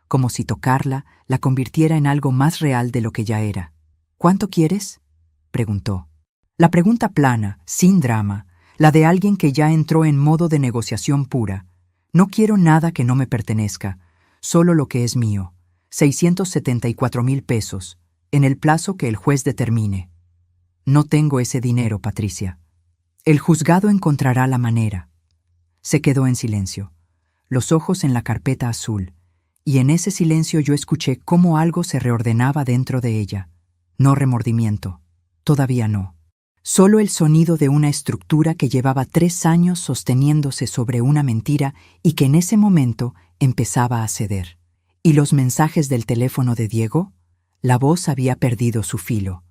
Como si tocarla la convirtiera en algo más real de lo que ya era. ¿Cuánto quieres?, preguntó. La pregunta plana, sin drama, la de alguien que ya entró en modo de negociación pura. No quiero nada que no me pertenezca, solo lo que es mío. 674,000 pesos, en el plazo que el juez determine. No tengo ese dinero, Patricia. El juzgado encontrará la manera. Se quedó en silencio, los ojos en la carpeta azul, y en ese silencio yo escuché cómo algo se reordenaba dentro de ella. No remordimiento, todavía no. Solo el sonido de una estructura que llevaba 3 años sosteniéndose sobre una mentira y que en ese momento empezaba a ceder. ¿Y los mensajes del teléfono de Diego? La voz había perdido su filo.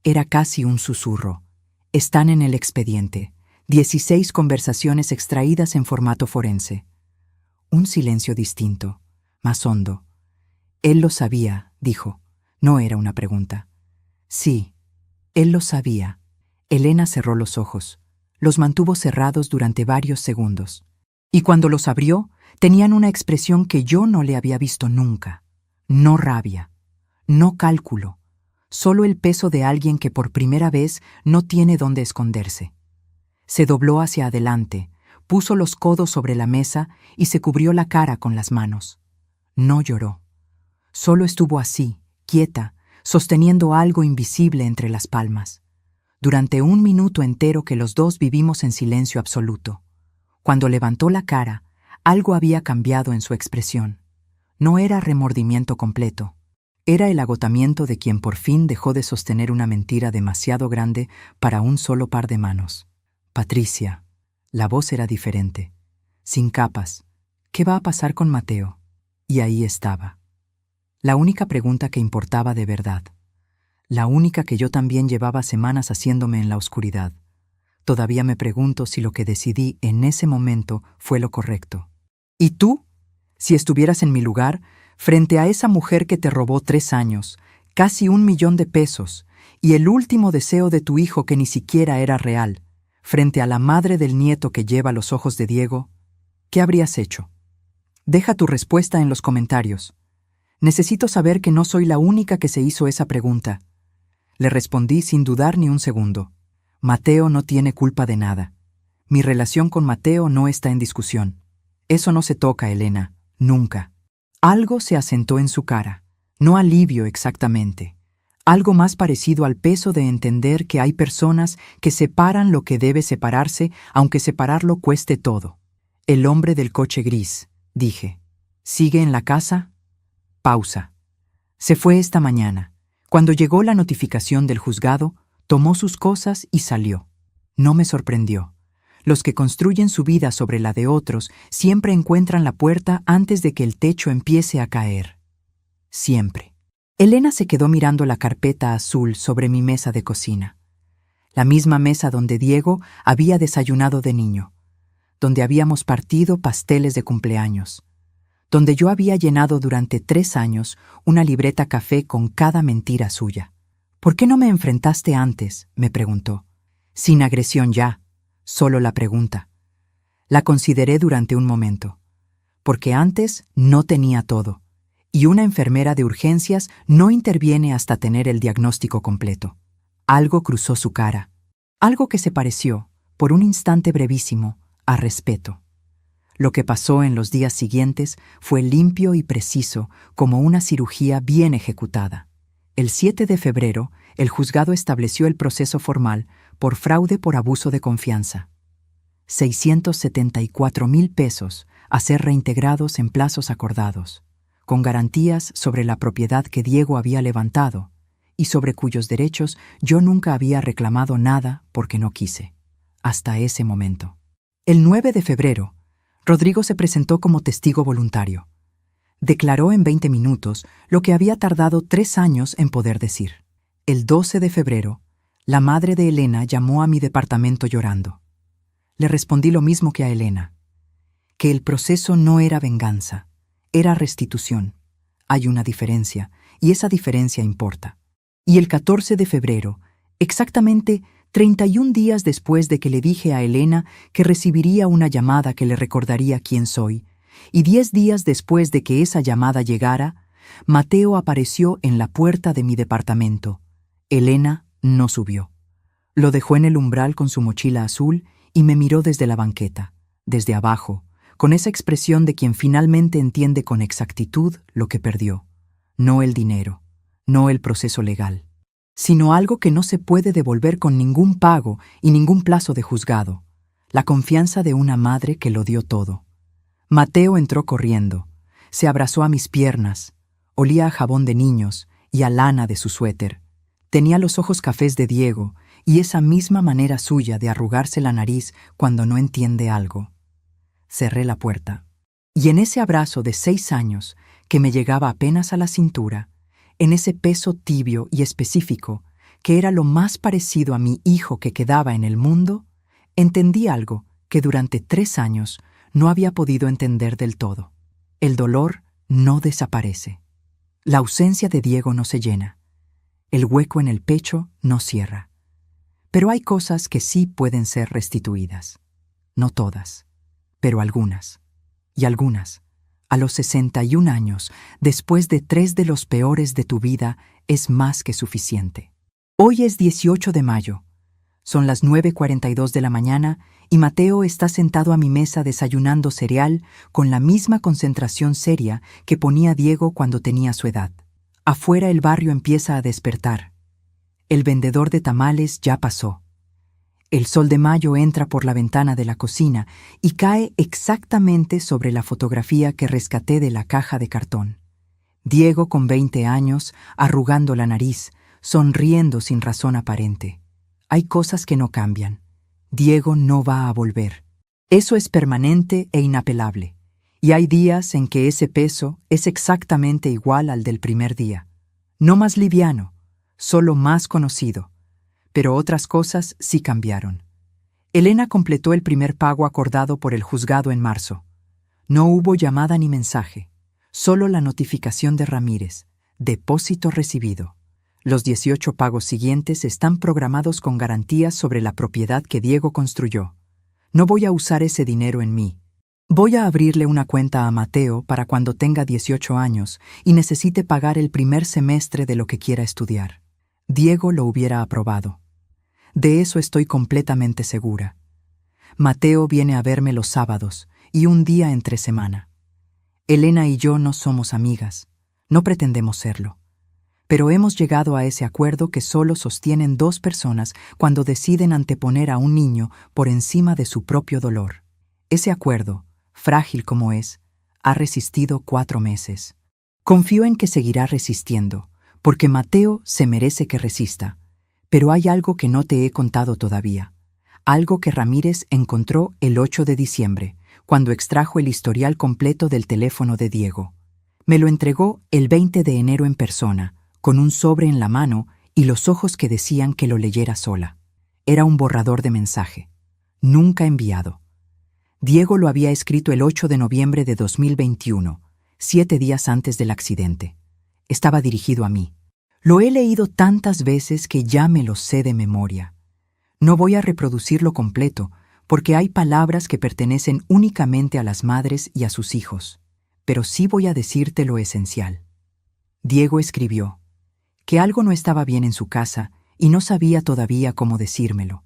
Era casi un susurro. Están en el expediente. 16 conversaciones extraídas en formato forense. Un silencio distinto, más hondo. Él lo sabía, dijo. No era una pregunta. Sí, él lo sabía. Elena cerró los ojos. Los mantuvo cerrados durante varios segundos. Y cuando los abrió, tenían una expresión que yo no le había visto nunca. No rabia, no cálculo, solo el peso de alguien que por primera vez no tiene dónde esconderse. Se dobló hacia adelante, puso los codos sobre la mesa y se cubrió la cara con las manos. No lloró. Solo estuvo así, quieta, sosteniendo algo invisible entre las palmas. Durante 1 minuto entero que los dos vivimos en silencio absoluto. Cuando levantó la cara, algo había cambiado en su expresión. No era remordimiento completo. Era el agotamiento de quien por fin dejó de sostener una mentira demasiado grande para un solo par de manos. Patricia. La voz era diferente. Sin capas. ¿Qué va a pasar con Mateo? Y ahí estaba. La única pregunta que importaba de verdad. La única que yo también llevaba semanas haciéndome en la oscuridad. Todavía me pregunto si lo que decidí en ese momento fue lo correcto. ¿Y tú? Si estuvieras en mi lugar, frente a esa mujer que te robó 3 años, casi 1 millón de pesos, y el último deseo de tu hijo que ni siquiera era real, frente a la madre del nieto que lleva los ojos de Diego, ¿qué habrías hecho? Deja tu respuesta en los comentarios. Necesito saber que no soy la única que se hizo esa pregunta. Le respondí sin dudar ni un segundo. Mateo no tiene culpa de nada. Mi relación con Mateo no está en discusión. Eso no se toca, Elena, nunca. Algo se asentó en su cara. No alivio exactamente. Algo más parecido al peso de entender que hay personas que separan lo que debe separarse, aunque separarlo cueste todo. El hombre del coche gris, dije. ¿Sigue en la casa? Pausa. Se fue esta mañana. Cuando llegó la notificación del juzgado, tomó sus cosas y salió. No me sorprendió. Los que construyen su vida sobre la de otros siempre encuentran la puerta antes de que el techo empiece a caer. Siempre. Elena se quedó mirando la carpeta azul sobre mi mesa de cocina. La misma mesa donde Diego había desayunado de niño, donde habíamos partido pasteles de cumpleaños, donde yo había llenado durante 3 años una libreta café con cada mentira suya. ¿Por qué no me enfrentaste antes?, me preguntó. Sin agresión ya, solo la pregunta. La consideré durante un momento, porque antes no tenía todo, y una enfermera de urgencias no interviene hasta tener el diagnóstico completo. Algo cruzó su cara, algo que se pareció, por un instante brevísimo, a respeto. Lo que pasó en los días siguientes fue limpio y preciso, como una cirugía bien ejecutada. El 7 de febrero, el juzgado estableció el proceso formal por fraude por abuso de confianza. 674,000 pesos a ser reintegrados en plazos acordados, con garantías sobre la propiedad que Diego había levantado y sobre cuyos derechos yo nunca había reclamado nada porque no quise, hasta ese momento. El 9 de febrero, Rodrigo se presentó como testigo voluntario. Declaró en 20 minutos lo que había tardado 3 años en poder decir. El 12 de febrero, la madre de Elena llamó a mi departamento llorando. Le respondí lo mismo que a Elena, que el proceso no era venganza, era restitución. Hay una diferencia, y esa diferencia importa. Y el 14 de febrero, exactamente 31 días después de que le dije a Elena que recibiría una llamada que le recordaría quién soy, y 10 días después de que esa llamada llegara, Mateo apareció en la puerta de mi departamento. Elena no subió. Lo dejó en el umbral con su mochila azul y me miró desde la banqueta, desde abajo, con esa expresión de quien finalmente entiende con exactitud lo que perdió. No el dinero, no el proceso legal, sino algo que no se puede devolver con ningún pago y ningún plazo de juzgado, la confianza de una madre que lo dio todo. Mateo entró corriendo, se abrazó a mis piernas, olía a jabón de niños y a lana de su suéter. Tenía los ojos cafés de Diego y esa misma manera suya de arrugarse la nariz cuando no entiende algo. Cerré la puerta, y en ese abrazo de 6 años que me llegaba apenas a la cintura, en ese peso tibio y específico, que era lo más parecido a mi hijo que quedaba en el mundo, entendí algo que durante 3 años no había podido entender del todo. El dolor no desaparece. La ausencia de Diego no se llena. El hueco en el pecho no cierra. Pero hay cosas que sí pueden ser restituidas. No todas, pero algunas. Y algunas, a los 61 años, después de 3 de los peores de tu vida, es más que suficiente. Hoy es 18 de mayo. Son las 9:42 de la mañana y Mateo está sentado a mi mesa desayunando cereal con la misma concentración seria que ponía Diego cuando tenía su edad. Afuera el barrio empieza a despertar. El vendedor de tamales ya pasó. El sol de mayo entra por la ventana de la cocina y cae exactamente sobre la fotografía que rescaté de la caja de cartón. Diego con 20 años, arrugando la nariz, sonriendo sin razón aparente. Hay cosas que no cambian. Diego no va a volver. Eso es permanente e inapelable. Y hay días en que ese peso es exactamente igual al del primer día. No más liviano, solo más conocido. Pero otras cosas sí cambiaron. Elena completó el primer pago acordado por el juzgado en marzo. No hubo llamada ni mensaje, solo la notificación de Ramírez, depósito recibido. Los 18 pagos siguientes están programados con garantías sobre la propiedad que Diego construyó. No voy a usar ese dinero en mí. Voy a abrirle una cuenta a Mateo para cuando tenga 18 años y necesite pagar el primer semestre de lo que quiera estudiar. Diego lo hubiera aprobado. De eso estoy completamente segura. Mateo viene a verme los sábados y un día entre semana. Elena y yo no somos amigas. No pretendemos serlo. Pero hemos llegado a ese acuerdo que solo sostienen dos personas cuando deciden anteponer a un niño por encima de su propio dolor. Ese acuerdo, frágil como es, ha resistido 4 meses. Confío en que seguirá resistiendo, porque Mateo se merece que resista. Pero hay algo que no te he contado todavía. Algo que Ramírez encontró el 8 de diciembre, cuando extrajo el historial completo del teléfono de Diego. Me lo entregó el 20 de enero en persona, con un sobre en la mano y los ojos que decían que lo leyera sola. Era un borrador de mensaje, nunca enviado. Diego lo había escrito el 8 de noviembre de 2021, 7 días antes del accidente. Estaba dirigido a mí. Lo he leído tantas veces que ya me lo sé de memoria. No voy a reproducirlo completo, porque hay palabras que pertenecen únicamente a las madres y a sus hijos. Pero sí voy a decirte lo esencial. Diego escribió que algo no estaba bien en su casa y no sabía todavía cómo decírmelo,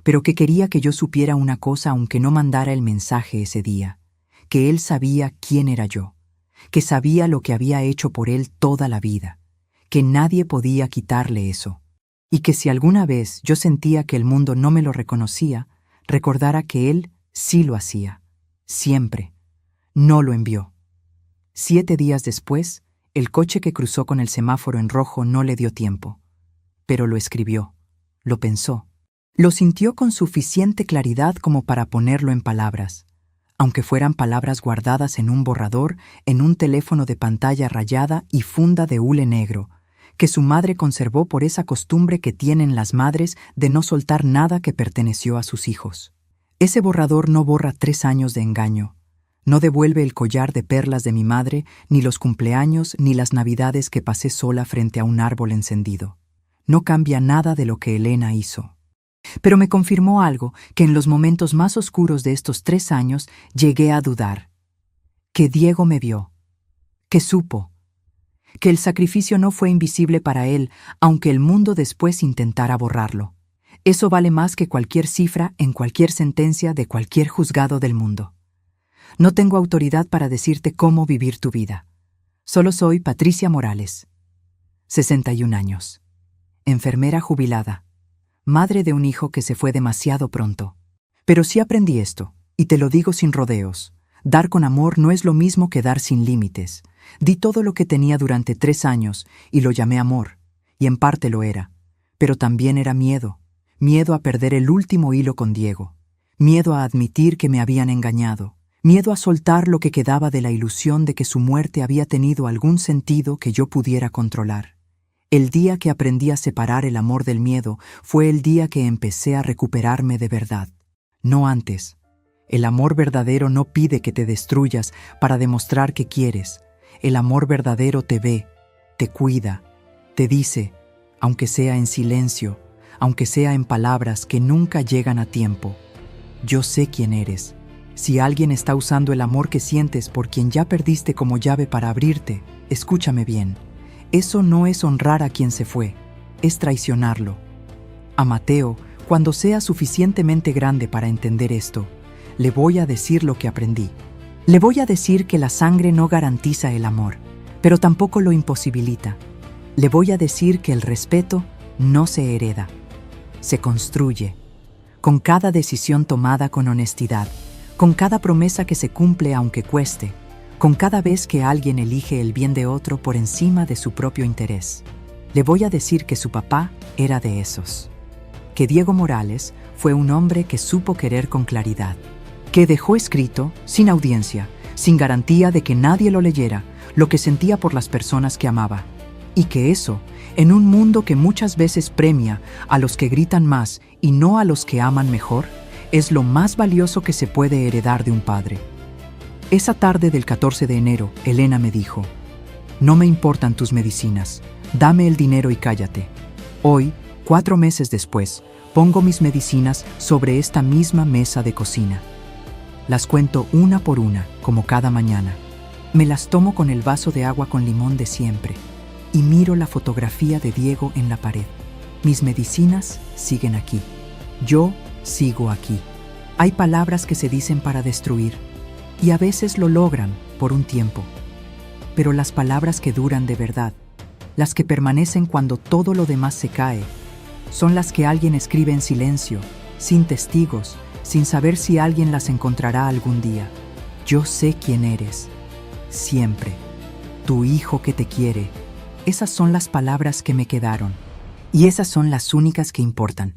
pero que quería que yo supiera una cosa aunque no mandara el mensaje ese día, que él sabía quién era yo, que sabía lo que había hecho por él toda la vida, que nadie podía quitarle eso, y que si alguna vez yo sentía que el mundo no me lo reconocía, recordara que él sí lo hacía, siempre. No lo envió. 7 días después, el coche que cruzó con el semáforo en rojo no le dio tiempo. Pero lo escribió, lo pensó, lo sintió con suficiente claridad como para ponerlo en palabras, aunque fueran palabras guardadas en un borrador, en un teléfono de pantalla rayada y funda de hule negro, que su madre conservó por esa costumbre que tienen las madres de no soltar nada que perteneció a sus hijos. Ese borrador no borra 3 años de engaño. No devuelve el collar de perlas de mi madre, ni los cumpleaños, ni las navidades que pasé sola frente a un árbol encendido. No cambia nada de lo que Elena hizo. Pero me confirmó algo que en los momentos más oscuros de estos 3 años llegué a dudar. Que Diego me vio. Que supo. Que el sacrificio no fue invisible para él, aunque el mundo después intentara borrarlo. Eso vale más que cualquier cifra en cualquier sentencia de cualquier juzgado del mundo. No tengo autoridad para decirte cómo vivir tu vida. Solo soy Patricia Morales, 61 años, enfermera jubilada, madre de un hijo que se fue demasiado pronto. Pero sí aprendí esto, y te lo digo sin rodeos. Dar con amor no es lo mismo que dar sin límites. Di todo lo que tenía durante 3 años y lo llamé amor, y en parte lo era. Pero también era miedo. Miedo a perder el último hilo con Diego. Miedo a admitir que me habían engañado. Miedo a soltar lo que quedaba de la ilusión de que su muerte había tenido algún sentido que yo pudiera controlar. El día que aprendí a separar el amor del miedo fue el día que empecé a recuperarme de verdad. No antes. El amor verdadero no pide que te destruyas para demostrar que quieres. El amor verdadero te ve, te cuida, te dice, aunque sea en silencio, aunque sea en palabras que nunca llegan a tiempo: yo sé quién eres. Si alguien está usando el amor que sientes por quien ya perdiste como llave para abrirte, escúchame bien. Eso no es honrar a quien se fue, es traicionarlo. A Mateo, cuando sea suficientemente grande para entender esto, le voy a decir lo que aprendí. Le voy a decir que la sangre no garantiza el amor, pero tampoco lo imposibilita. Le voy a decir que el respeto no se hereda, se construye, con cada decisión tomada con honestidad, con cada promesa que se cumple aunque cueste, con cada vez que alguien elige el bien de otro por encima de su propio interés. Le voy a decir que su papá era de esos. Que Diego Morales fue un hombre que supo querer con claridad. Que dejó escrito, sin audiencia, sin garantía de que nadie lo leyera, lo que sentía por las personas que amaba. Y que eso, en un mundo que muchas veces premia a los que gritan más y no a los que aman mejor, es lo más valioso que se puede heredar de un padre. Esa tarde del 14 de enero, Elena me dijo: no me importan tus medicinas, dame el dinero y cállate. Hoy, 4 meses después, pongo mis medicinas sobre esta misma mesa de cocina. Las cuento una por una, como cada mañana. Me las tomo con el vaso de agua con limón de siempre y miro la fotografía de Diego en la pared. Mis medicinas siguen aquí. Yo sigo aquí. Hay palabras que se dicen para destruir y a veces lo logran por un tiempo. pero las palabras que duran de verdad, las que permanecen cuando todo lo demás se cae, son las que alguien escribe en silencio, sin testigos, sin saber si alguien las encontrará algún día. Yo sé quién eres, siempre, tu hijo que te quiere. Esas son las palabras que me quedaron, y esas son las únicas que importan.